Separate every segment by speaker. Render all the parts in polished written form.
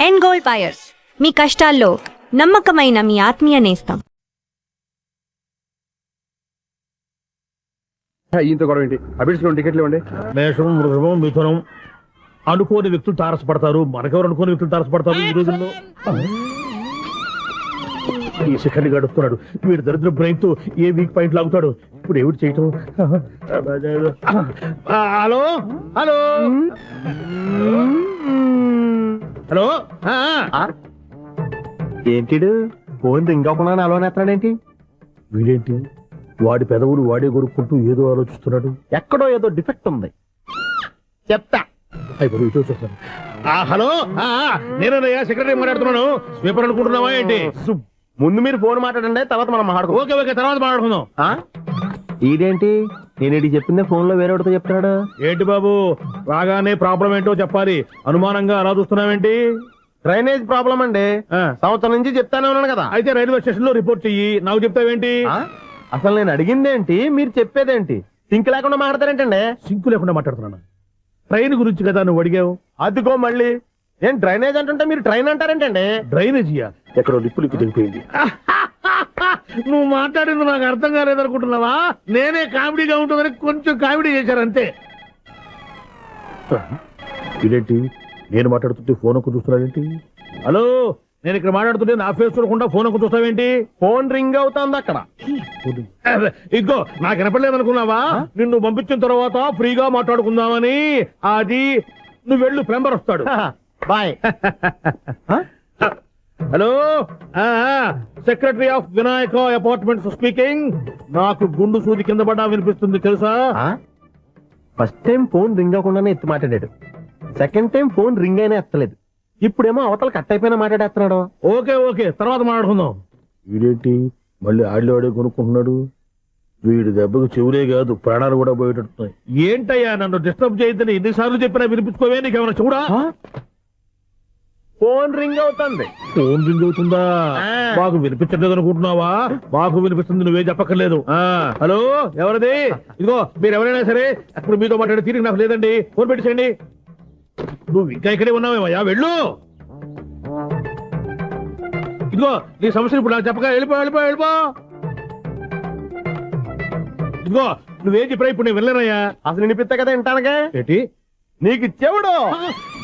Speaker 1: End gold buyers, మీ కష్టాల్లో నమ్మకమైన మీ ఆత్మీయ నేస్తం.
Speaker 2: ఇంత గొడవ ఏంటి? అభిడ్స్ టికెట్లు ఇవ్వండి.
Speaker 3: మేషం, వృషభం, మిథునం అనుకోని వ్యక్తులు తారసపడతారు. మనకెవరు అనుకోని వ్యక్తులు తారసపడతారు ఈ రోజుల్లో? ఈ శిఖర్ని గడుపుతున్నాడు వీడు. దరిద్ర బ్రెయిన్ తో ఏ వీక్ పాయింట్ లాగుతాడు. ఇప్పుడు ఏమిటి చేయటం? Hello hello hello.
Speaker 2: ఏంటిడు ఫోన్ రింగ్ అవ్వకుండా అలవనేస్తాడేంటి?
Speaker 3: వీడేంటి వాడి పెదవులు వాడే కొరుక్కుంటూ ఏదో ఆలోచిస్తున్నాడు.
Speaker 2: ఎక్కడో ఏదో డిఫెక్ట్ ఉంది, చెప్తా.
Speaker 3: అయిపోయి చూస్తాను. హలో, నేనయ్యా సెక్రటరీ మాట్లాడుతున్నాను. స్వీపర్ అనుకుంటున్నావా ఏంటి?
Speaker 2: ముందు మీరు ఫోన్ మాట్లాడండి, తర్వాత మనం మాట్లాడుకో.
Speaker 3: ఓకే ఓకే, తర్వాత మాట్లాడుకుందాం.
Speaker 2: ఇదేంటి నేను ఇది చెప్పిందే ఫోన్ లో వేరే వాడితో చెప్తున్నాడు?
Speaker 3: ఏంటి బాబు రాగానే ప్రాబ్లం ఏంటో చెప్పాలి. అనుమానంగా అలా చూస్తున్నావేంటి?
Speaker 2: డ్రైనేజ్ ప్రాబ్లం అండి. సంవత్సరం నుంచి చెప్తానే ఉన్నాను కదా.
Speaker 3: అయితే రైల్వే స్టేషన్ లో రిపోర్ట్ చెయ్యి. నాకు చెప్తావేంటి?
Speaker 2: అసలు నేను అడిగిందేంటి, మీరు చెప్పేదేంటి? సింక్ లేకుండా మాట్లాడతారేంటండి?
Speaker 3: సింకు లేకుండా మాట్లాడుతున్నాను. ట్రైన్ గురించి కదా నువ్వు అడిగావు.
Speaker 2: అదిగో మళ్ళీ ఏం డ్రైనేజ్ అంటుంటే మీరు ట్రైన్ అంటారేంటండి?
Speaker 3: డ్రైనేజీయా? ఎక్కడో లిప్పు దిగిపోయింది. నువ్వు మాట్లాడింది నాకు అర్థం కాలేదనుకుంటున్నావా? నేనే కామెడీగా ఉంటుందని కొంచెం కామెడీ చేశారంతే. ఇదేంటి నేను మాట్లాడుతుంటే ఫోన్ ఒక్క చూస్తున్నావేంటి? హలో, నేను ఇక్కడ మాట్లాడుతుంటే నా ఫేస్ చూడకుండా ఫోన్ ఒక్క చూస్తావేంటి?
Speaker 2: ఫోన్ రింగ్ అవుతుంది అక్కడ.
Speaker 3: ఇదిగో నాకు వినపడలేదు అనుకున్నావా? నిన్ను పంపించిన తర్వాత ఫ్రీగా మాట్లాడుకుందామని. అది నువ్వు వెళ్ళు, ప్లంబర్ వస్తాడు.
Speaker 2: Bye.
Speaker 3: Hello, secretary of Vinayaka apartments speaking. నాకు గుండు సూది కింద పడ్డా వినిపిస్తుంది తెలుసా?
Speaker 2: ఫస్ట్ టైం ఫోన్ రింగ్ అవ్వకుండానే ఎత్తి మాట్లాడాడు. సెకండ్ టైం ఫోన్ రింగ్ అయినా ఎత్తలేదు. ఇప్పుడేమో అవతల కట్ అయిపోయినా మాట్లాడేస్తున్నాడు.
Speaker 3: ఓకే ఓకే, తర్వాత మాట్లాడుకుందాం. వీడేంటి మళ్ళీ ఆడిలోడే కొనుక్కుంటున్నాడు? వీడి దెబ్బకు చెవులే కాదు ప్రాణాలు కూడా పోయేటట్టున్నాయి. ఏంటయ్యా నన్ను డిస్టర్బ్ చేయొద్దని ఎన్నిసార్లు చెప్పినా వినిపించుకోవే? నీకేమైనా చూడా?
Speaker 2: ఫోన్ రింగ్ అవుతుంది.
Speaker 3: ఫోన్ రింగ్ అవుతుందా? మాకు వినిపించలేదు అనుకుంటున్నావా? మాకు వినిపిస్తుంది, నువ్వే చెప్పక్కర్లేదు. హలో, ఎవరిది? ఇదిగో మీరు ఎవరైనా సరే ఇప్పుడు మీతో మాట్లాడే తీరిక నాకు లేదండి. ఫోన్ పెట్టేసేయండి. నువ్వు ఇంకా ఇక్కడే ఉన్నావేమయ్యా, వెళ్ళు. ఇదిగో నీ సమస్యలు ఇప్పుడు నాకు చెప్పక వెళ్ళిపో వెళ్ళిపో వెళ్ళిపో. ఇదిగో నువ్వేం చెప్పరా ఇప్పుడు నేను వెళ్ళానయ్యా.
Speaker 2: అసలు వినిపిస్తా కదా వింటానగా.
Speaker 3: ఏంటి
Speaker 2: నీకు చెవుడు?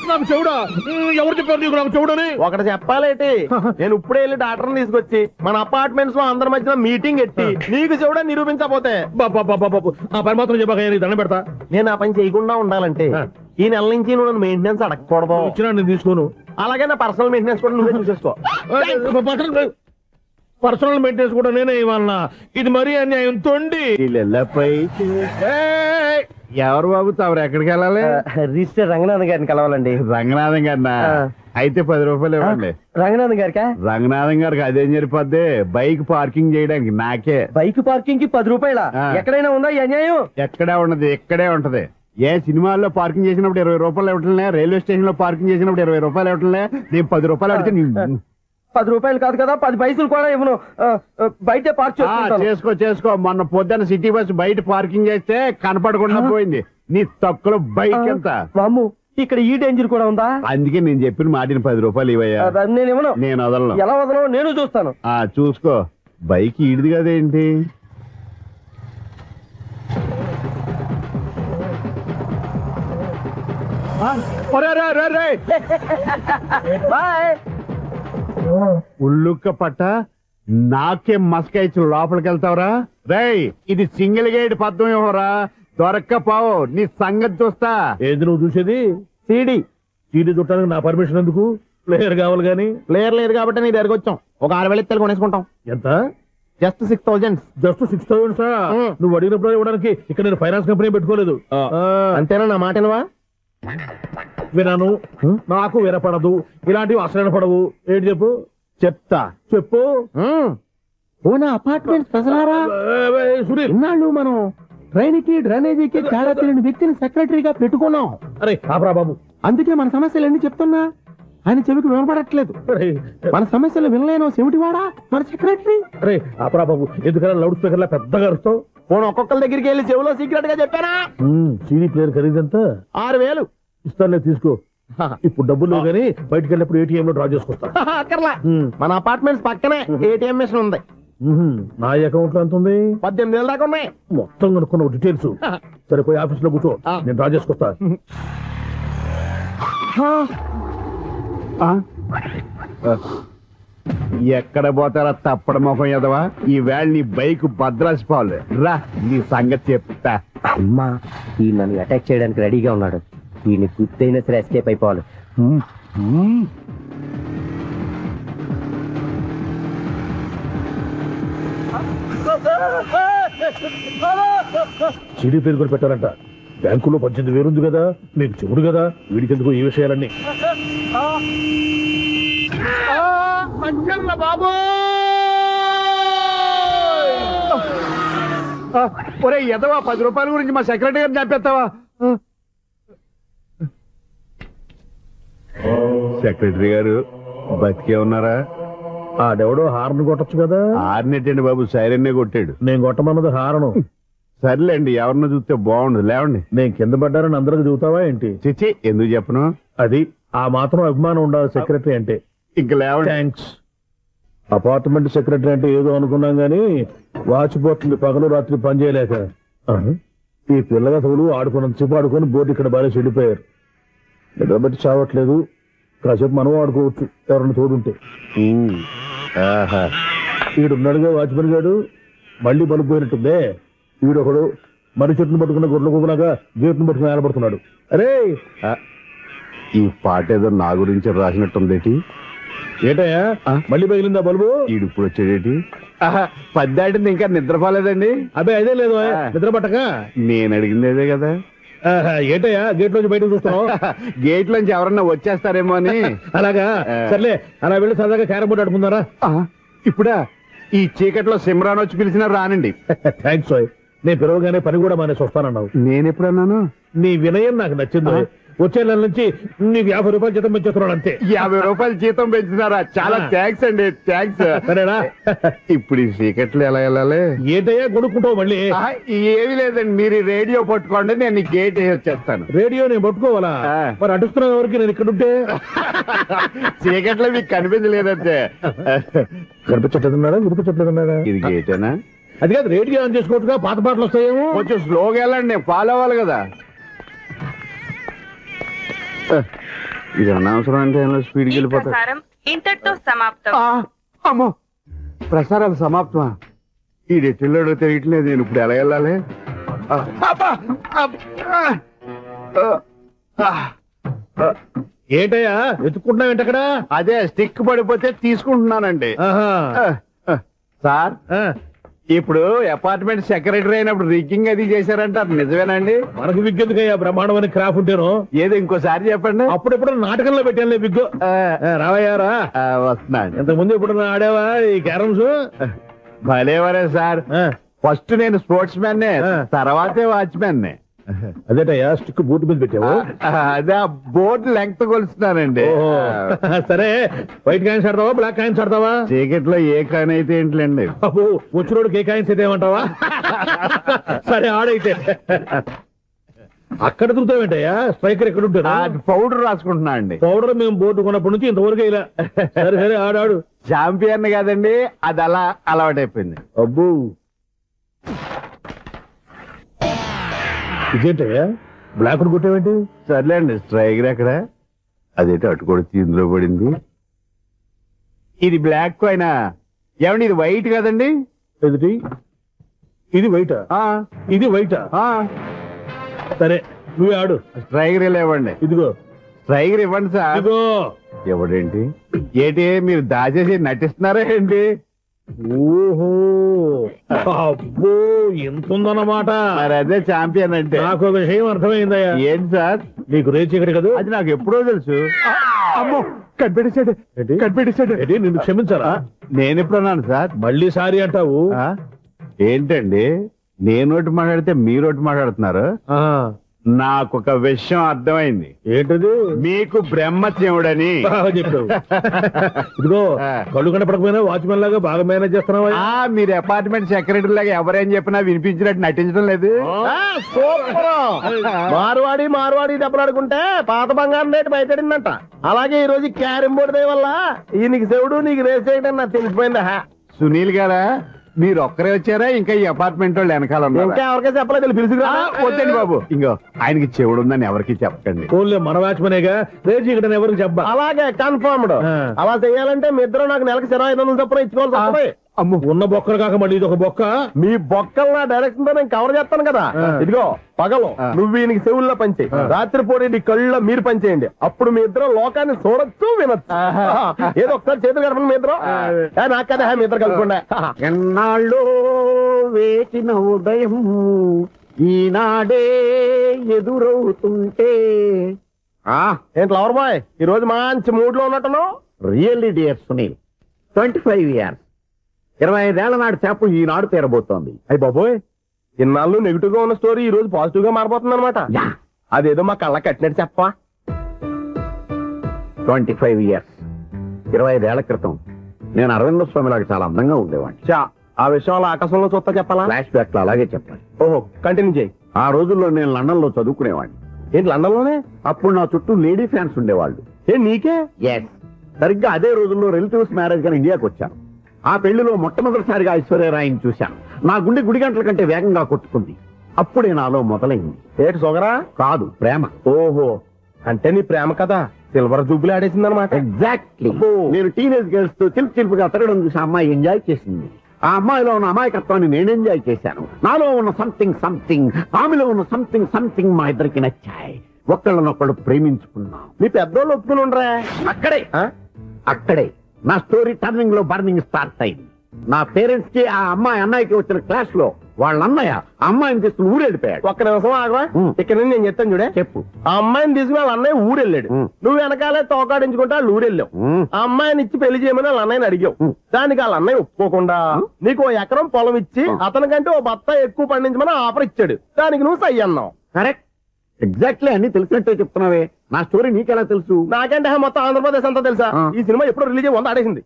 Speaker 3: నాకు చెవుడా? ఎవరు చెప్పారు నీకు నాకు చెవుడని?
Speaker 2: ఒకటి చెప్పాలేటి, నేను ఇప్పుడే వెళ్ళి డాక్టర్ని తీసుకొచ్చి మన అపార్ట్మెంట్స్ లో అందరి మధ్యన మీటింగ్ ఎట్టి నీకు చెవుడని నిరూపించకపోతే
Speaker 3: ఆ పని మాత్రం చెప్పక దండం పెడతా.
Speaker 2: నేను ఆ పని చేయకుండా ఉండాలంటే ఈ నెల నుంచి నువ్వు నన్ను మెయింటెనెన్స్ అడగకూడదు.
Speaker 3: ఇచ్చినా నేను తీసుకోను.
Speaker 2: అలాగే నా పర్సనల్ మెయింటెనెన్స్ కూడా నువ్వే చూసేసుకో.
Speaker 3: పర్సనల్ మెయింటెనెన్స్ కూడా నేనే ఇవ్వాలన్నా? ఇది మరీ అన్యాయం. తొండి
Speaker 4: ఎవరు బాబు తమరు ఎక్కడికి వెళ్ళాలి?
Speaker 2: రిజిస్టర్ రంగనాథన్ గారిని కలవాలండి.
Speaker 4: రంగనాథం గారినా? అయితే 10 రూపాయలు ఇవ్వండి.
Speaker 2: రంగనాథన్ గారికా?
Speaker 4: రంగనాథం గారికి అదేం సరిపోద్ది? బైక్ పార్కింగ్ చేయడానికి నాకే.
Speaker 2: బైక్ పార్కింగ్ కి 10 రూపాయల? ఎక్కడైనా ఉందా ఈ అన్యాయం?
Speaker 4: ఎక్కడే ఉన్నది, ఇక్కడే ఉంటది. ఏ సినిమాల్లో పార్కింగ్ చేసినప్పుడు 20 రూపాయలు ఇవ్వట్లే, రైల్వే స్టేషన్ లో పార్కింగ్ చేసినప్పుడు 20 రూపాయలు ఇవ్వట్లే. నేను 10 రూపాయలు అడిగితే
Speaker 2: 10 రూపాయలు కాదు కదా, 10 పైసలు కూడా ఇవ్వను. బయటే పార్క్
Speaker 4: చేసుకో. మొన్న పొద్దున్న సిటీ బస్ బయట పార్కింగ్ చేస్తే కనపడకుండా పోయింది. నీ తక్కువ బైక్ ఎంత?
Speaker 2: వామ్ము, ఇక్కడ ఈ డేంజర్ కూడా ఉందా?
Speaker 4: అందుకే నేను చెప్పిన మాటిని 10 రూపాయలు ఇవ్వయ్యా.
Speaker 2: నేను ఇవ్వను.
Speaker 4: నేను వదలను.
Speaker 2: ఎలా వదలను? నేను చూస్తాను.
Speaker 4: చూసుకో. బైక్ ఈడిది కదేంటి? ఉల్లుక్క పట్ట నాకే మస్క ఇచ్చి లోపలికి వెళ్తావురా? రేయ్, ఇది సింగిల్ గేట్ పద్మం ఇవ్వరా? దొరక్కపోవు, నీ సంగతి చూస్తా.
Speaker 3: ఏది నువ్వు చూసేది? సీడీ చుట్టానికి నా పర్మిషన్ ఎందుకు? ప్లేయర్ కావాలి గానీ.
Speaker 2: ప్లేయర్ లేదు కాబట్టి నీ దగ్గరకు వచ్చాం. ఒక 6,000 ఇత్తలు కొనేసుకుంటాం.
Speaker 3: ఎంత?
Speaker 2: జస్ట్ 6,000.
Speaker 3: Just 6,000 sir? నువ్వు అడిగినప్పుడు ఇవ్వడానికి ఇక్కడ నేను ఫైనాన్స్ కంపెనీ పెట్టుకోలేదు.
Speaker 2: అంతేనా? నా మాటనువా?
Speaker 3: వినను, నాకు వినపడదు. ఇలాంటివి అసలు వినపడవు. ఏంటి చెప్పు?
Speaker 2: చెప్తా.
Speaker 3: చెప్పు.
Speaker 2: ఓనా అపార్ట్మెంట్ ప్రజలారా, ఇన్నాళ్ళు మనం ట్రైన్ కి డ్రైనేజీకి తేడా తెలియని వ్యక్తిని సెక్రటరీగా పెట్టుకున్నాం.
Speaker 3: అరే ఆపరా బాబు.
Speaker 2: అందుకే మన సమస్యలు ఎన్ని చెప్తున్నా ఆయన చెవికి వినపడట్లేదు. మన సమస్యలు వినలేను చెవిటివాడా మన సెక్రటరీ.
Speaker 3: అరే ఆపరా బాబు, ఎందుకన్నా లౌడ్ స్పీకర్ లా పెద్దగా అరుస్తావు?
Speaker 2: పోను ఒక్కొక్కరి దగ్గరికి వెళ్ళి చెవిలో సీక్రెట్ గా చెప్పానా?
Speaker 3: సీడీ ప్లేయర్ ఖరీదంతా
Speaker 2: 6,000
Speaker 3: ఇస్తానులే, తీసుకో. ఇప్పుడు డబ్బులు లేవు కానీ బయటికి వెళ్ళినప్పుడు ఏటీఎం లో డ్రా చేసుకొస్తా.
Speaker 2: అక్కర్లా, మన అపార్ట్మెంట్స్ పక్కనే ఏటీఎం మిషన్ ఉంది.
Speaker 3: నా అకౌంట్ లో ఎంత ఉంది?
Speaker 2: 18,000 దాకా ఉన్నాయి.
Speaker 3: మొత్తం కనుక్కున్న డీటెయిల్స్. సరిపోయి ఆఫీస్ లో కూర్చో, నేను డ్రా చేసుకొస్తా.
Speaker 4: ఎక్కడ పోతారా తప్పడ మొహం ఎదవా? ఈ వేళ నీ బైక్ భద్రాసి పోవాలి. రా నీ సంగతి చెప్తా.
Speaker 5: అమ్మా ఈ నన్ను అటాక్ చేయడానికి రెడీగా ఉన్నాడు. ఈయన గుర్తైనా సరే ఎస్కేప్ అయిపోవాలి.
Speaker 3: సిడీ పేరు కూడా పెట్టారంట. బ్యాంకులో 18,000 ఉంది కదా, మీకు చెవుడు కదా, వీడికి ఎందుకు ఈ విషయాలన్నీ?
Speaker 2: బాబు
Speaker 4: ఒరే ఎదవా, 10 రూపాయల గురించి మా సెక్రటరీ గారిని చంపేస్తావా? సెక్రటరీ గారు బతికే ఉన్నారా?
Speaker 3: ఆడెవడో హార్న్ కొట్టచ్చు కదా.
Speaker 4: ఆరినెట్టండి బాబు, సైరన్నే కొట్టాడు.
Speaker 3: నేను కొట్టమన్నది హారను.
Speaker 4: సర్లేండి, ఎవరినో చూస్తే బాగుండదు. లేవండి.
Speaker 3: నేను కింద పడ్డారని అందరికి చెబుతావా ఏంటి?
Speaker 4: చిచ్చి, ఎందుకు చెప్పను?
Speaker 3: అది ఆ మాత్రం అభిమానం ఉండాలి సెక్రటరీ అంటే.
Speaker 4: ఇంక లేవండి.
Speaker 3: థ్యాంక్స్. అపార్ట్మెంట్ సెక్రటరీ అంటే ఏదో అనుకున్నాం గానీ వాచిపోతుంది పగలు రాత్రి పని చేయలేక. ఈ పిల్లగా తోడు ఆడుకున్నంత సేపు ఆడుకొని బోర్డు ఇక్కడ బాగా చెడిపోయారు. నిద్రబట్టి చావట్లేదు. కాసేపు మనం ఆడుకోవచ్చు ఎవరన్నా తోడుంటే. వీడున్నాడుగా వాచ్మెన్ గాడు, మళ్ళీ బలుపు పోయినట్టుందే. వీడొకడు మరి చెట్టును పట్టుకున్న గొడ్ల కుక్కలాగా గేట్ను పట్టుకుని ఏలబడుతున్నాడు. అరే
Speaker 4: ఈ పాట ఏదో నా గురించి రాసినట్టుందేటి.
Speaker 3: ఏటయ్యా మళ్ళీ పగిలిందా బల్బు?
Speaker 4: ఈడు ఇప్పుడు వచ్చేదేటి? 10 దాటింది, ఇంకా నిద్రపోలేదండి.
Speaker 3: అబ్బాయి అదే లేదు నిద్ర పట్టక.
Speaker 4: నేను అడిగింది అదే కదా.
Speaker 3: ఏటయ్యా గేట్ లోంచి బయటకు చూస్తున్నావు?
Speaker 4: గేట్ లోంచి ఎవరన్నా వచ్చేస్తారేమో అని.
Speaker 3: అలాగా, సర్లే అలా వెళ్ళి సరదాగా క్యారం బోర్డు ఆడుకుందారా?
Speaker 4: ఇప్పుడా? ఈ చీకట్లో సిమ్రాన్ వచ్చి పిలిచినా రానండి.
Speaker 3: థ్యాంక్స్. నేను పిలవగానే పని కూడా మానేసి వస్తానన్నావు.
Speaker 4: నేను ఎప్పుడన్నాను?
Speaker 3: నీ వినయం నాకు నచ్చింది. వచ్చే నెల నుంచి నీకు 50 రూపాయలు జీతం పెంచేస్తున్నాడు అంతే.
Speaker 4: 50 రూపాయలు జీతం పెంచినారా? చాలా థ్యాంక్స్ అండి, థ్యాంక్స్.
Speaker 3: సరేనా?
Speaker 4: ఇప్పుడు ఈ చీకట్లు ఎలా వెళ్ళాలి?
Speaker 3: ఏంటయ్యా కొనుక్కుంటావు మళ్ళీ?
Speaker 4: ఏమీ లేదండి, మీరు ఈ రేడియో పట్టుకోండి, నేను ఈ గేట్ వేసి వచ్చేస్తాను.
Speaker 3: రేడియో నేను పట్టుకోవాలా? మరి అడుస్తున్న వరకు నేను ఇక్కడ ఉంటే
Speaker 4: చీకట్లో మీకు కనిపించలేదంటే.
Speaker 3: కనిపించట్లేదన్నాడా వినిపించట్లేదన్నాడా?
Speaker 4: ఇది గేటేనా?
Speaker 3: అది కాదు, రేడియో ఆన్ చేసుకోవచ్చుగా, పాత పాటలు వస్తాయేమో.
Speaker 4: కొంచెం స్లోగా వెళ్ళండి, నేను ఫాలో అవ్వాలి కదా. ఇది అనవసరం అంటే స్పీడ్కి వెళ్ళిపోతా.
Speaker 6: ఇంతటితో సమాప్తం.
Speaker 4: అమ్మో, ప్రసారాలు సమాప్తమా? ఈ డెట్టిల్లోడో తెలియట్లేదు, నేను ఇప్పుడు ఎలా వెళ్ళాలి?
Speaker 3: ఏంటయ్యా వెతుక్కుంటున్నావు ఏంటక్కడ?
Speaker 4: అదే స్టిక్ పడిపోతే తీసుకుంటున్నానండి. సార్, ఇప్పుడు అపార్ట్మెంట్ సెక్రటరీ అయినప్పుడు రిగ్గింగ్ అది చేశారంటారు, నిజమేనండి?
Speaker 3: మనకు విగ్గెందుకయ్యా బ్రహ్మాండమని క్రాఫ్ ఉంటేను.
Speaker 4: ఏదో ఇంకోసారి చెప్పండి.
Speaker 3: అప్పుడెప్పుడు నాటకంలో పెట్టాను విగ్గు. రావయ్యారా?
Speaker 4: వస్తున్నాను.
Speaker 3: ఇంతకు ముందు ఎప్పుడు ఆడావా ఈ క్యారమ్స్?
Speaker 4: భలేవరే సార్. ఫస్ట్ నేను స్పోర్ట్స్ మ్యాన్, తర్వాతే వాచ్మెన్.
Speaker 3: అదేటయ్యా స్టిక్ బూట్ మీద పెట్టావు?
Speaker 4: అదే బోర్డు లెంగ్త్ కొలుస్తున్నానండి.
Speaker 3: సరే, వైట్ కాయిన్స్ ఆడతావా బ్లాక్ కాయిన్స్ ఆడతావా?
Speaker 4: చీకట్ లో ఏ కాయిన్ అయితే ఏంటిలేండి.
Speaker 3: వచ్చినోడికి ఏ కాయిన్స్ అయితే ఏమంటావా? సరే ఆడైతే. అక్కడ దిగుతావేంటయ్యా? స్ట్రైకర్ ఎక్కడ ఉంటాడా?
Speaker 4: పౌడర్ రాసుకుంటున్నా అండి.
Speaker 3: పౌడర్ మేము బోర్డు కొన్నప్పటి నుంచి ఇంతవరకు ఇలా. సరే సరే ఆడాడు.
Speaker 4: చాంపియన్ కాదండి, అది అలా అలవాటైపోయింది.
Speaker 3: అబ్బో, ఇదేంటయ్యా బ్లాక్ కొట్టేవేంటి?
Speaker 4: సర్లేండి, స్ట్రైకర్ ఎక్కడ? అదేంటి అటు కొడితే ఇందులో పడింది. ఇది బ్లాక్ కాయినా? ఏమండి ఇది వైట్ కదండి?
Speaker 3: ఎదుటి ఇది వైటా? ఇది వైటా? సరే నువ్వే ఆడు.
Speaker 4: స్ట్రైకర్ ఇవ్వండి.
Speaker 3: ఇదిగో
Speaker 4: స్ట్రైకర్ ఇవ్వండి సార్.
Speaker 3: ఇదిగో.
Speaker 4: ఎవడేంటి ఏంటి మీరు దాచేసి నటిస్తున్నారా ఏంటి?
Speaker 3: ఓహో, అబ్బో ఎంత ఉందన్నమాట.
Speaker 4: మరి అదే ఛాంపియన్ అంటే.
Speaker 3: నాకు ఒక విషయం అర్థమైందయ్యా.
Speaker 4: ఏంటి సార్?
Speaker 3: నీకు రేచి ఇక్కడ కదా?
Speaker 4: అది నాకు ఎప్పుడో తెలుసు. అమ్మో, కనిపెట్టేశాడు. కనిపెట్టేశాడు.
Speaker 3: నిన్ను క్షమించారా?
Speaker 4: నేను ఎప్పుడన్నాను సార్?
Speaker 3: మళ్ళీ సారీ అంటావు?
Speaker 4: ఏంటండి, నేను ఒకటి మాట్లాడితే మీరు ఒకటి మాట్లాడుతున్నారు. నాకొక విషయం అర్థమైంది.
Speaker 3: ఏంటది?
Speaker 4: మీకు బ్రహ్మత్యముడని.
Speaker 3: బాగా చెప్పావు. ఇదిగో కళ్ళు కనపడకపోయినా వాచ్మెన్ లాగా బాగా మేనేజ్ చేస్తున్నావా?
Speaker 4: మీరు అపార్ట్మెంట్ సెక్రటరీ లాగా ఎవరేం చెప్పినా వినిపించినట్టు నటించడం లేదు.
Speaker 2: సూపర్. మార్వాడి దెబ్బలాడుకుంటే పాత బంగారం రేటు బయటడిందంట. అలాగే ఈ రోజు క్యారం బోర్డు దే వల్ల నీకు శివుడు నీకు రేస్ చేయడం నాకు తెలిసిపోయిందా.
Speaker 4: సునీల్ గారా, మీరు ఒక్కరే వచ్చారా? ఇంకా ఈ అపార్ట్మెంట్ వాళ్ళు వెనకాల ఉన్నారా?
Speaker 2: ఇంకా ఎవరికైనా చెప్పలేదు పిలుచుకురా.
Speaker 4: వద్దండి బాబు, ఇంకో ఆయనకి చెవుడు ఉందని ఎవరికి చెప్పకండి.
Speaker 3: ఫోన్లే మన వాచ్మెనేగా, రేజీ ఇక్కడ ఎవరికి చెప్పా.
Speaker 2: అలాగే కన్ఫర్మ్డ్. అలా చేయాలంటే మీ ఇద్దరు నాకు నెలకు 2500 చొప్పున ఇచ్చుకోవాల్సి వస్తుంది.
Speaker 3: అమ్మ, ఉన్న బొక్కలు కాక మళ్ళీ ఇది ఒక బొక్క.
Speaker 2: మీ బొక్కలు నా డైరెక్షన్ తో నేను కవర్ చేస్తాను కదా. ఇదిగో పగలు నువ్వు ఈయనకి చెవుల్లో పంచే, రాత్రిపూట నీ కళ్ళలో మీరు పనిచేయండి. అప్పుడు మీ ఇద్దరు లోకాన్ని చూడొచ్చు వినొచ్చు. ఏదో ఒకసారి చేతులు కలపండి మీ ఇద్దరు. నాకు కదా మీ ఇద్దరు కలుపుకుండా.
Speaker 4: ఎన్నాళ్ళు వేచిన ఉదయం ఈనాడే ఎదురవుతుంటే.
Speaker 2: ఏంటి లవర్ బాయ్, ఈ రోజు మంచి మూడ్ లో ఉన్నట్టున్నావు.
Speaker 4: రియల్లీ డియర్ సునీల్, 25 years 25 ఏళ్ల నాడు చేప ఈనాడు తీరబోతోంది.
Speaker 2: అయ్యి బాబోయ్, ఇన్నాళ్ళు నెగిటివ్ గా ఉన్న స్టోరీ ఈ రోజు పాజిటివ్ గా మారిపోతుంది అనమాట. అదేదో మా కళ్ళ కట్టినట్టు చెప్పా.
Speaker 4: 25 years 25 ఏళ్ల క్రితం నేను అరవింద స్వామి లాగా చాలా అందంగా ఉండేవాడిని.
Speaker 2: చా, ఆ విషయం అలా ఆకాశంలో చూస్తా చెప్పాలా?
Speaker 4: ఫ్లాష్ బ్యాక్ లో అలాగే చెప్పాలి.
Speaker 2: ఓహో, కంటిన్యూ చేయి.
Speaker 4: ఆ రోజుల్లో నేను లండన్ లో చదువుకునేవాడిని.
Speaker 2: ఏంటి లండన్ లోనే?
Speaker 4: అప్పుడు నా చుట్టూ లేడీ ఫ్యాన్స్ ఉండేవాళ్ళు.
Speaker 2: నీకే?
Speaker 4: సరిగ్గా అదే రోజుల్లో రిలేటివ్స్ మ్యారేజ్ గా ఇండియాకి వచ్చాను. ఆ పెళ్లిలో మొట్టమొదటిసారిగా ఐశ్వర్యరాయని చూశాను. నా గుండె గుడి గంటల కంటే వేగంగా కొట్టుకుంది. అప్పుడే నాలో మొదలైంది.
Speaker 2: ఏంటి సొగరా?
Speaker 4: కాదు, ప్రేమ.
Speaker 2: ఓహో, అంటే నీ ప్రేమ కదా సిల్వర్ జూబులు ఆడేసింది అనమాట.
Speaker 4: ఎగ్జాక్ట్లీ. నేను టీనేజ్ గర్ల్స్ తో చిలుపుగా తిరగడం చూసి ఆ అమ్మాయి ఎంజాయ్ చేసింది. ఆ అమ్మాయిలో ఉన్న అమాయకత్వాన్ని నేను ఎంజాయ్ చేశాను. నాలో ఉన్న సంథింగ్ ఆమెలో ఉన్న సంథింగ్ మా ఇద్దరికి నచ్చాయి. ఒక్కళ్ళనొక్కడు ప్రేమించుకున్నాం.
Speaker 2: మీ పెద్దోళ్ళు ఒప్పుకుని ఉండరా?
Speaker 4: అక్కడే నా స్టోరీ టర్నింగ్ లో బర్నింగ్ స్టార్ట్ అయింది. నా పేరెంట్స్ కి ఆ అమ్మాయి అన్నయ్యకి వచ్చిన క్లాష్ లో వాళ్ళ అన్నయ్య ఆ అమ్మాయిని తీసుకుని ఊరెళ్ళిపోయాడు.
Speaker 2: ఒక్క నిమిషం ఆగవా, ఇక్కడ నుంచి నేను చెప్తాను చూడే.
Speaker 4: చెప్పు.
Speaker 2: ఆ అమ్మాయిని తీసుకుని వాళ్ళ అన్నయ్య ఊరెళ్ళాడు. నువ్వు వెనకాలే తోకాడించుకుంటా వాళ్ళు ఊరెళ్ళావు. ఆ అమ్మాయిని ఇచ్చి పెళ్లి చేయమని వాళ్ళ అన్నయ్యని అడిగావు. దానికి వాళ్ళ అన్నయ్య ఒప్పుకోకుండా నీకు 1 ఎకరం పొలం ఇచ్చి అతనికంటే ఓ బత్త ఎక్కువ పండించమని ఆఫర్ ఇచ్చాడు. దానికి నువ్వు సై అన్నావు.
Speaker 4: కరెక్ట్, ఎగ్జాక్ట్లీ అన్ని తెలిసినట్టే చెప్తున్నావే. నా స్టోరీ నీకెలా తెలుసు?
Speaker 2: నాకంటే మొత్తం ఆంధ్రప్రదేశ్ అంతా తెలుసా. ఈ సినిమా ఎప్పుడు రిలీజ్ అయ్యి 100 ఆడేసింది.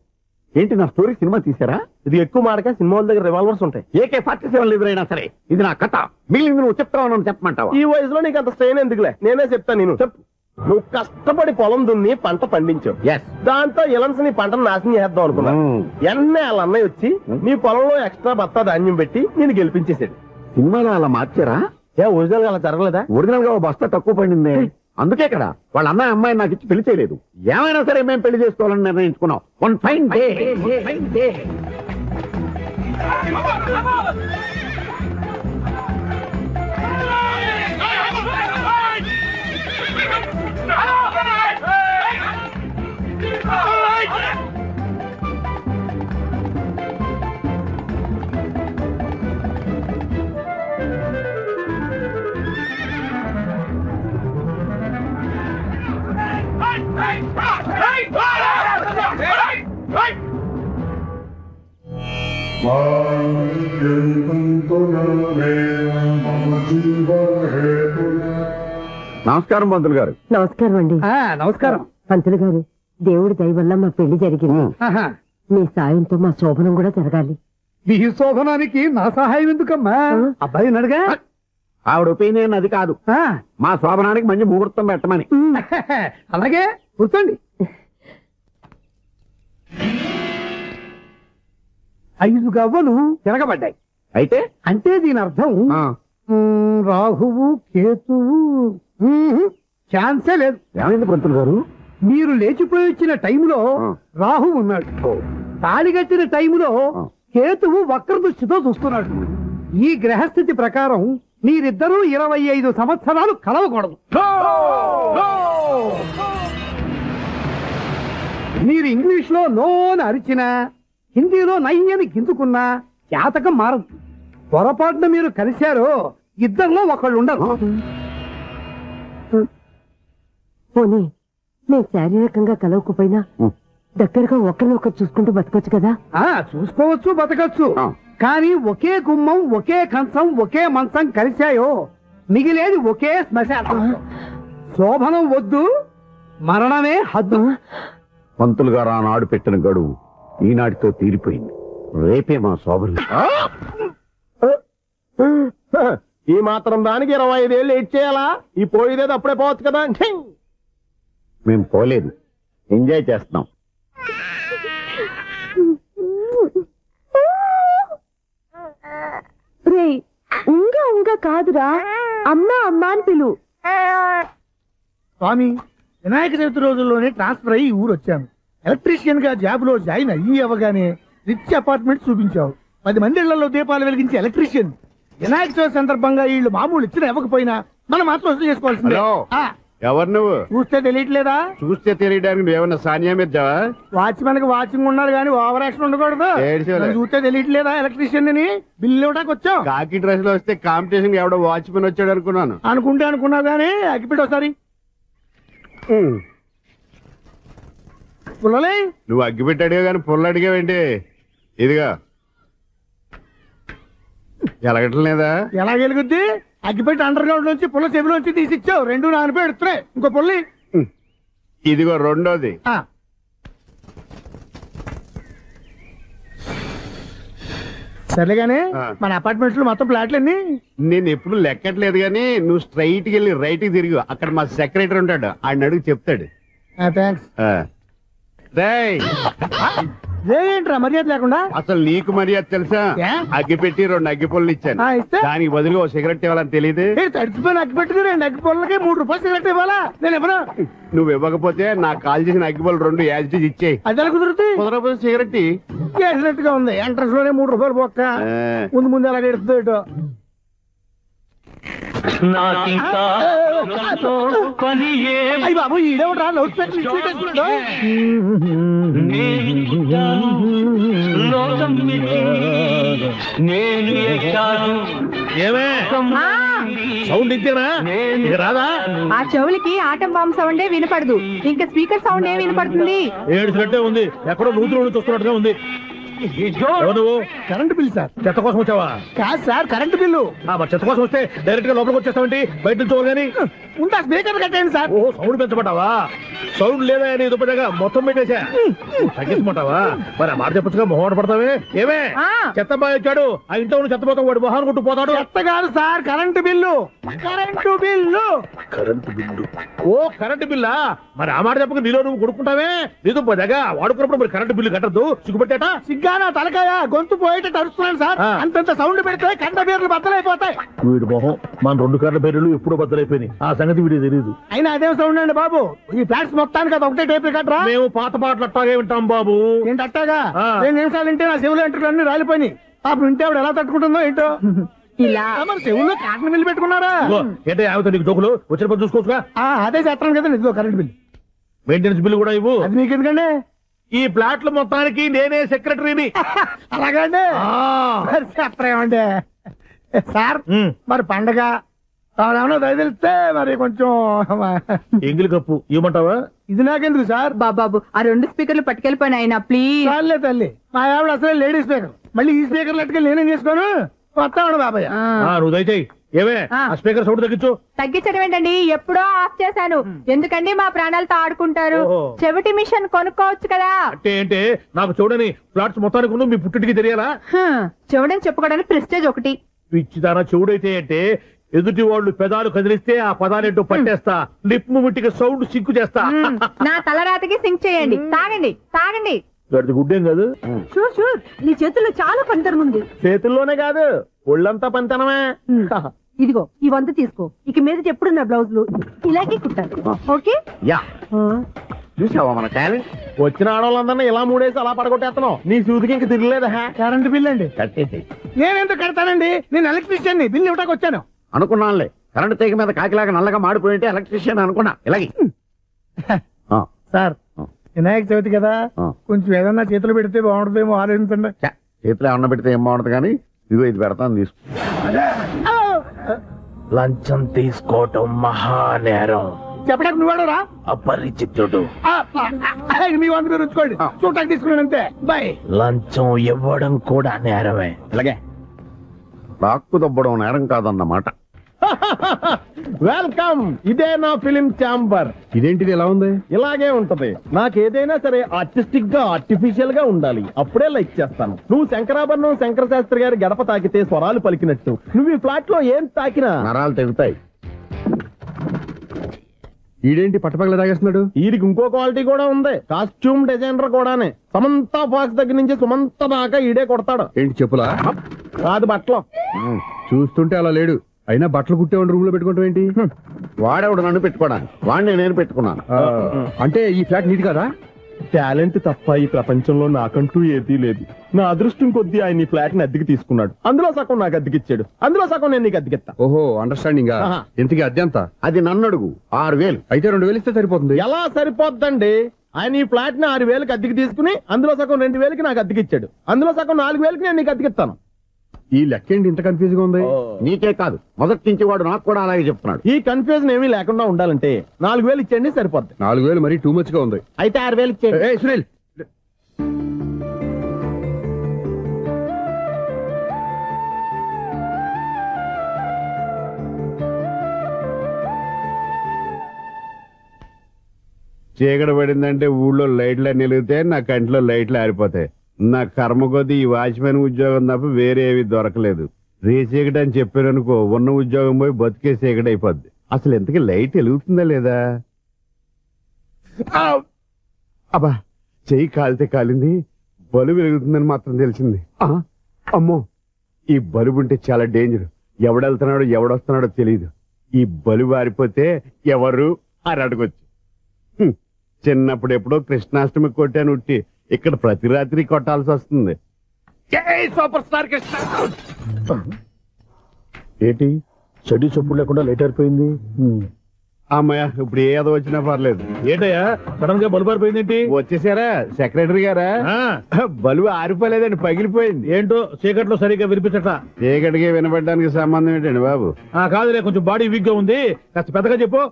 Speaker 4: ఏంటి, నా స్టోరీ సినిమా తీసారా?
Speaker 2: ఇది ఎక్కువ మాటగా సినిమా వాళ్ళ దగ్గర రివాల్వర్స్ ఉంటాయి.
Speaker 4: AK-47 ఎదురైనా సరే ఇది నా కథ. మిగిలింది నువ్వు చెప్తావు, చెప్పమంటావా?
Speaker 2: ఈ వయసులో నీకు అంత స్ట్రెయిన్ ఎందుకులే, నేనే చెప్తాను. నేను చెప్పు. నువ్వు కష్టపడి పొలం దున్ని పంట పండించావు. దాంతో ఇలన్స్ నీ పంటను నాశనం చేద్దాం అనుకున్నా. ఎన్నే వాళ్ళ అన్నయ్య వచ్చి నీ పొలంలో ఎక్స్ట్రా బత్తా ధాన్యం పెట్టి నేను గెలిపించేసాడు.
Speaker 4: సినిమాలో అలా మార్చారా?
Speaker 2: ఒరిజినల్ గా అలా జరగలేదా?
Speaker 4: ఒరిజినల్ గా బస్తా తక్కువ పడింది. అందుకే కదా వాళ్ళ అన్నయ్య అమ్మాయి నాకు ఇచ్చి పెళ్లి చేయలేదు. ఏమైనా సరే మేము పెళ్లి చేసుకోవాలని నిర్ణయించుకున్నాం. వన్ ఫైన్ డే నమస్కారం పంతులు గారు.
Speaker 7: నమస్కారం అండి.
Speaker 2: నమస్కారం
Speaker 7: పంతులు గారు, దేవుడి దయ వల్ల మా పెళ్లి జరిగింది. మీ సాయంతో మా శోభనం కూడా జరగాలి.
Speaker 2: మీ శోభనానికి నా సహాయం ఎందుకమ్మా? అబ్బాయి అడగా.
Speaker 4: ఆవిడ ఒపీనియన్ అది కాదు, మా శోభనానికి మంచి ముహూర్తం పెట్టమని.
Speaker 2: అలాగే కూర్చోండి. 5 గవ్వలు తిరగబడ్డాయి.
Speaker 4: అయితే
Speaker 2: అంటే దీని అర్థం రాహువు కేతువు ఛాన్సే లేదు.
Speaker 4: ఏమైంది పంతులు గారు?
Speaker 2: మీరు లేచిపోయి వచ్చిన టైంలో రాహు ఉన్నాడు. తాళి కట్టిన టైంలో కేతువు వక్ర దృష్టితో చూస్తున్నాడు. ఈ గ్రహస్థితి ప్రకారం మీరిద్దరూ 25 సంవత్సరాలు కలవకూడదు. మీరు ఇంగ్లీష్ లో నో అని అరిచినా, హిందీలో నయ్యని గింజుకున్నా జాతకం మారదు. పొరపాటున మీరు కలిశారో ఇద్దరిలో ఒకళ్ళు ఉండరు.
Speaker 7: పోనీ మేము శారీరకంగా కలవకపోయినా దగ్గరగా ఒకరినొకరు చూసుకుంటూ బతకొచ్చు కదా.
Speaker 2: చూసుకోవచ్చు, బతకచ్చు. కానీ ఒకే గుమ్మం, ఒకే కంచం, ఒకే మంచం కలిశాయో
Speaker 8: మిగిలేది ఒకే శ్మశానం. శోభనం వద్దు, మరణమే హద్దు.
Speaker 4: పంతులు గారు ఆనాడు పెట్టిన గడువు ఈనాటితో తీరిపోయింది. రేపే మా శోభనం.
Speaker 2: ఈ మాత్రం దానికి 25 ఏళ్ళు ఏడ్ చేయాలా? ఈ పోయేదేదో అప్పుడే పోవచ్చు కదా.
Speaker 4: మేము పోలేదు, ఎంజాయ్ చేస్తున్నాం.
Speaker 7: రే ఉంగా కాదురా, అమ్మా అమ్మా అని పిలు.
Speaker 8: స్వామి, వినాయక చవితి రోజుల్లోనే ట్రాన్స్ఫర్ అయ్యి ఊరు వచ్చాను. ఎలక్ట్రీషియన్ గా జాబ్ లో జాయిన్ అయ్యి అవగానే రిచ్ అపార్ట్మెంట్ చూపించావు. 10 మంది ఇళ్లలో దీపాలు వెలిగించే ఎలక్ట్రీషియన్. వినాయక చవితి సందర్భంగా వీళ్ళు మామూలు ఇచ్చిన ఇవ్వకపోయినా మనం మాత్రం వసూలు చేసుకోవాల్సిందే.
Speaker 4: ఎవరు నువ్వు?
Speaker 8: చూస్తే తెలియట్లేదా?
Speaker 4: చూస్తే తెలియడానికి నువ్వేమన్నా సానియా మీర్జావా?
Speaker 8: వాచ్మెన్ కి వాచింగ్ ఉండాలి కానీ ఓవర్ యాక్షన్ ఉండకూడదు. నన్ను చూస్తే తెలియట్లేదా ఎలక్ట్రీషియన్ అని? బిల్లు ఇవ్వడానికి వచ్చావు.
Speaker 4: కాకి డ్రెస్ లో వస్తే కాంపిటీషన్ ఎవడో వాచ్మెన్ వచ్చాడు అనుకున్నాను.
Speaker 8: అనుకున్నావు కానీ అగ్గిపెట్టి ఒకసారి పుల్లలే.
Speaker 4: నువ్వు అగ్గిపెట్టి అడిగా కానీ పుల్ల అడిగావేంటి? ఇదిగా ఎలగటం లేదా?
Speaker 8: ఎలా వెలుగుద్ది? అగ్గిపెట్టి అండర్ గ్రౌండ్ నుంచి పుల్ల చెవిలోంచి తీసిచ్చావు. 2 నానిపోయి ఎడుతున్నాయి. ఇంకో పుల్లి
Speaker 4: ఇదిగో రెండోది.
Speaker 8: సర్లేగానే మన అపార్ట్మెంట్స్ లో మొత్తం ఫ్లాట్లు అన్ని
Speaker 4: నేను ఎప్పుడు లెక్కట్లేదు గానీ నువ్వు స్ట్రైట్ కి వెళ్ళి రైట్ కి తిరిగి అక్కడ మా సెక్రటరీ ఉంటాడు, ఆయన అడుగు చెప్తాడు.
Speaker 8: థ్యాంక్స్.
Speaker 4: రేయ్,
Speaker 8: ఏంట్రా మర్యాద లేకుండా?
Speaker 4: అసలు నీకు మర్యాద తెలుసా? అగ్గిపెట్టి 2 అగ్గిపుల్లలు ఇచ్చాను,
Speaker 8: ఇస్తే
Speaker 4: దానికి బదులుగా ఓ సిగరెట్ ఇవ్వాలని తెలియదు.
Speaker 8: తడిచిపోయిన అగ్గిపెట్టుకు 2 అగ్గి పొలకి 3 రూపాయలు సిగరెట్ ఇవ్వాలా? నేను ఇవ్వను.
Speaker 4: నువ్వు ఇవ్వకపోతే నాకు కాల్ చేసిన అగ్గిపుల్లలు 2 యాజిటీ ఇచ్చేయి.
Speaker 8: అది ఎలా కుదురుతుంది?
Speaker 4: కుదరకపోతే సిగరెట్
Speaker 8: చేసినట్టుగా ఉంది. ఎంట్రన్స్ లోనే 3 రూపాయలు పోక్క. ముందు ఎలా ఎడుతుంది ఇటు. అయ్యి బాబు, ఈడేవరా లౌడ్ స్పీకర్ ఇచ్చేటట్టున్నాడు?
Speaker 3: ఏమే సౌండ్ ఇచ్చారా? ఇక రాదా?
Speaker 6: ఆ చెవులకి ఆటం బాంబు సౌండే వినపడదు, ఇంకా స్పీకర్ సౌండ్ ఏ వినపడుతుంది?
Speaker 3: ఏడుసినట్టే ఉంది, ఎక్కడో నూతులు చూస్తున్నట్టుగా ఉంది. నువ్వు
Speaker 8: కరెంట్ బిల్ సార్.
Speaker 3: చెత్త కోసం వచ్చావా?
Speaker 8: కాదు సార్, కరెంట్ బిల్లు.
Speaker 3: మరి చెత్త కోసం వస్తే డైరెక్ట్ గా లోపలికి వచ్చేస్తావంటి? బయట నుంచి కానీ
Speaker 8: ఉంటా స్పీకర్ కట్టండి సార్.
Speaker 3: ఓ సౌండ్ పెంచమంటావా? సౌండ్ లేదా అని దుప్పటగా మొత్తం పెట్టేశా. తగ్గించమంటావా? మరి ఆ మాట చెప్పచ్చుగా, మొహం పడతావే. ఏమే చెత్త బాగా వచ్చాడు, ఆ ఇంట్లో చెత్త పోతాం, వాడు మొహాన్ కొట్టు పోతాడు.
Speaker 8: చెత్త కాదు sir, current bill. Current bill.
Speaker 3: Current bill? ఓ కరెంటు బిల్లా? మరి ఆ మాట చెప్పక నీలో నువ్వు కొడుకుంటావే. నీతో పోదాగా వాడుకున్నప్పుడు మరి కరెంటు బిల్లు కట్టద్దు, సిగ్గుపెట్టేట.
Speaker 8: సిగ్గానా తలకాయ? గొంతు పోయేటట్టు అరుస్తున్నాను సార్. అంతంత సౌండ్ పెడితే కంట బీర్లు బద్దలైపోతాయి.
Speaker 3: వీడి మొహం మన 2 కార్ల పేర్లు ఎప్పుడూ బద్దలైపోయినాయి, ఆ సంగతి వీడికి తెలియదు.
Speaker 8: అయినా అదే సౌండ్ అండి బాబు. ఈ ఫ్లాట్స్ మొత్తానికి అది ఒకటే టేప్ రికార్డరా?
Speaker 3: మేము పాత పాటలు అట్టాగే వింటాం బాబు.
Speaker 8: ఏంటి అట్టాగా? 2 నిమిషాలు వింటే నా చెవులు ఎంటర్ అన్ని రాలిపోయినాయి. పాపం వింటే ఆవిడ ఎలా తట్టుకుంటుందో ఏంటో. ఇలా మన చెవుల్లో కాటన్ బిల్లు పెట్టుకున్నారా?
Speaker 3: ఏంటో ఆమెతో నీకు జోకులు వచ్చిన పని చూసుకోవచ్చుగా.
Speaker 8: అదే చేస్తాను కదా. ఇదిగో కరెంట్ బిల్.
Speaker 3: మెయింటెనెన్స్ బిల్లు కూడా ఇవ్వు.
Speaker 8: అది మీకు ఎందుకండి?
Speaker 3: ఈ ప్లాట్ల మొత్తానికి నేనే సెక్రటరీని.
Speaker 8: అలాగండి. చెప్పరేమండి సార్. మరి పండగ ఏమన్నా దయదలిస్తే మరి కొంచెం
Speaker 3: ఎంగిలి కప్పు ఇవ్వమంటావా?
Speaker 8: ఇది నాకెందుకు సార్?
Speaker 6: బాబాబు, ఆ 2 స్పీకర్లు పట్టుకెళ్ళిపోయిన ఆయన ప్లీజ్.
Speaker 8: చాలే తల్లి, మా ఆవిడ అసలే లేడీ స్పీకర్. మళ్ళీ ఈ స్పీకర్లు అట్టుకెళ్ళి నేనేం చేసుకోను? వస్తాను బాబాయ్.
Speaker 3: నువ్వు దయచేయి. ఏమే ఆ స్పీకర్ సౌండ్ తగ్గించు.
Speaker 6: తగ్గించడం ఏంటండి, ఎప్పుడో ఆఫ్ చేశాను. ఎందుకండి మా ప్రాణాలతో ఆడుకుంటారు? చెవిటి మిషన్ కొనుక్కోవచ్చు కదా.
Speaker 3: అంటే ఏంటే నాకు చూడని ఫ్లాట్స్ మొత్తానికి మీ పుట్టింటికి తెలియాలా?
Speaker 6: చెవుడని చెప్పుకోవడానికి ప్రెస్టేజ్ ఒకటి.
Speaker 3: పిచ్చిదానా చెవుడైతే అంటే ఎదుటి వాళ్ళు పెదాలు కదిలిస్తే ఆ పదాలేంటో పట్టేస్తా, లిప్ ముట్టికి సౌండ్ సింకు చేస్తా.
Speaker 6: నా తలరాతకి సింక్ చేయండి. తాగండి తాగండి.
Speaker 3: గడిది గుడ్డేం కాదు.
Speaker 7: షూర్ షూర్, నీ చేతుల్లో చాలా పనితనం ఉంది.
Speaker 2: చేతుల్లోనే కాదు, ఒళ్ళంతా పంతనమే.
Speaker 7: ఇదిగో ఈ 100 తీసుకో. ఇక మీద ఎప్పుడు నా బ్లౌజులు ఇలాగే కుట్టాలి. ఓకే?
Speaker 4: యా, చూసావా మన టాలెంట్?
Speaker 2: వచ్చిన ఆడవాళ్ళందరినీ ఇలా మూడేసి అలా పడగొట్టేస్తున్నావు. నీ సూదికి ఇంక తిరగలేదా?
Speaker 8: కరెంట్ బిల్ అండి.
Speaker 4: కట్టేసి.
Speaker 8: నేనెందుకు కడతానండి? నేను ఎలక్ట్రీషియన్ ని. బిల్ ఇవ్వడానికి వచ్చాను.
Speaker 4: అనుకున్నానులే, కరెంట్ తీగ మీద కాకిలాగా నల్లగా మాడిపోయింటే ఎలక్ట్రీషియన్ అనుకున్నా. ఇలాగే
Speaker 8: సార్, వినాయక చవితి కదా, కొంచెం ఏదన్నా చేతులు పెడితే బాగుంటుందేమో ఆలోచించండి.
Speaker 4: చేతిలో అన్న పెడితే ఏం బాగుంటుంది కానీ ఇదిగో ఇది పెడతాను, తీసుకో.
Speaker 3: లంచం తీసుకోవటం మహానేరం.
Speaker 8: చెప్పడానికి నువ్వాడరా?
Speaker 3: అపరిచితుడు.
Speaker 8: మీ 100 మీరు ఉంచుకోండి, చూడటానికి తీసుకున్నాను అంతే. బాయ్.
Speaker 3: లంచం ఇవ్వడం కూడా నేరమే.
Speaker 4: ఇలాగే రాక్కు దబ్బడం నేరం కాదన్నమాట.
Speaker 2: వెల్కమ్, ఇదే నా ఫిలిం ఛాంబర్.
Speaker 3: ఇదేంటిది ఎలా ఉంది?
Speaker 2: ఇలాగే ఉంటది. నాకు ఏదైనా సరే ఆర్టిస్టిక్ గా, ఆర్టిఫిషియల్ గా ఉండాలి. అప్పుడే లైక్ చేస్తాను. నువ్వు శంకరాభరణం శంకర శాస్త్రి గారి గడప తాకితే స్వరాలు పలికినట్టు నువ్వు ఈ ఫ్లాట్ లో ఏం తాకినా
Speaker 4: నరాలు తెగుతాయి.
Speaker 3: ఈడేంటి పట్టపగల తాగేస్తున్నాడు?
Speaker 2: వీడికి ఇంకో క్వాలిటీ కూడా ఉంది. కాస్ట్యూమ్ డిజైనర్ కూడానే. సమంత ఫాక్స్ దగ్గర నుంచి సుమంత దాకా ఈడే కొడతాడు.
Speaker 3: ఏంటి చెప్పులా?
Speaker 2: కాదు బట్టలు.
Speaker 3: చూస్తుంటే అలా లేడు. అయినా బట్టలు కుట్టేవాడి రూమ్ లో పెట్టుకుంటాం ఏంటి?
Speaker 4: వాడేవాడు నన్ను పెట్టుకోవడానికి, వాడిని నేను పెట్టుకున్నాను.
Speaker 3: అంటే ఈ ఫ్లాట్ నీది కదా?
Speaker 2: టాలెంట్ తప్ప ఈ ప్రపంచంలో నాకంటూ ఏదీ లేదు. నా అదృష్టం కొద్దీ ఆయన ఈ ఫ్లాట్ ని అద్దెకి తీసుకున్నాడు. అందులో సగం నాకు అద్దెకిచ్చాడు, అందులో సగం నేను నీకు అద్దెకిస్తా.
Speaker 3: ఓహో, అండర్స్టాండింగ్.
Speaker 2: ఆహా.
Speaker 3: ఇంతకీ అద్దె ఎంత?
Speaker 4: అది నన్ను అడుగు. 6,000.
Speaker 3: అయితే 2,000 ఇస్తే సరిపోతుంది.
Speaker 2: ఎలా సరిపోద్దండి? ఆయన ఈ ఫ్లాట్ ని 6,000కి అద్దెకి తీసుకుని అందులో సగం 2,000కి నాకు అద్దెకిచ్చాడు, అందులో సగం 4,000కి నేను నీకు అద్దెకిస్తాను.
Speaker 3: ఈ లెక్క ఏంటి ఇంత కన్ఫ్యూజ్ గా ఉంది?
Speaker 4: నీకే కాదు, మొదటి నుంచి వాడు నాకు కూడా అలాగే చెప్తున్నాడు.
Speaker 2: ఈ కన్ఫ్యూజన్ ఏమీ లేకుండా ఉండాలంటే 4,000 ఇచ్చేయండి, సరిపోద్ది.
Speaker 3: 4,000 మరీ టూ మచ్ గా ఉంది.
Speaker 2: అయితే 6,000 ఇచ్చేయండి.
Speaker 3: ఏయ్, సునీల్,
Speaker 4: చీకటి పడిందంటే ఊళ్ళో లైట్లు అన్ని వెలిగితే నా కంటిలో లైట్లు ఆరిపోతాయి. నా కర్మ కొద్దీ ఈ వాచ్మెన్ ఉద్యోగం తప్ప వేరే ఏవి దొరకలేదు. రేచీకటి అని చెప్పారనుకో, ఉన్న ఉద్యోగం పోయి బతికే చీకటి అయిపోద్ది. అసలు ఎంతకీ లైట్ వెలుగుతుందా లేదా? అబ్బా, చెయ్యి కాలితే కాలింది, బలుబు వెలుగుతుందని మాత్రం తెలిసింది. అమ్మో, ఈ బలుబు ఉంటే చాలా డేంజర్. ఎవడెళ్తున్నాడో ఎవడొస్తున్నాడో తెలియదు. ఈ బలుబు ఆరిపోతే ఎవరు అని అడగొచ్చు. చిన్నప్పుడు ఎప్పుడో కృష్ణాష్టమి కొట్టాను ఉట్టి, ఇక్కడ ప్రతి రాత్రి కొట్టాల్సి వస్తుంది. జై సూపర్ స్టార్ కృష్ణ.
Speaker 3: ఏంటి చెడు చెప్పుడు లేకుండా లేట్ అయిపోయింది?
Speaker 4: అమ్మయ్య, ఇప్పుడు ఏదో వచ్చినా పర్లేదు.
Speaker 3: ఏంటయ్యా సడన్ గా బలుపు అయిపోయింది?
Speaker 4: వచ్చేసారా సెక్రటరీ గారా? బలువు ఆరిపోలేదండి, పగిలిపోయింది.
Speaker 3: ఏంటో చీకట్లో సరిగ్గా వినిపించట.
Speaker 4: చీకటికి వినపడడానికి సంబంధం ఏంటండి బాబు?
Speaker 3: కాదులే, కొంచెం బాడీ వీక్ గా ఉంది, కాస్త పెద్దగా చెప్పు.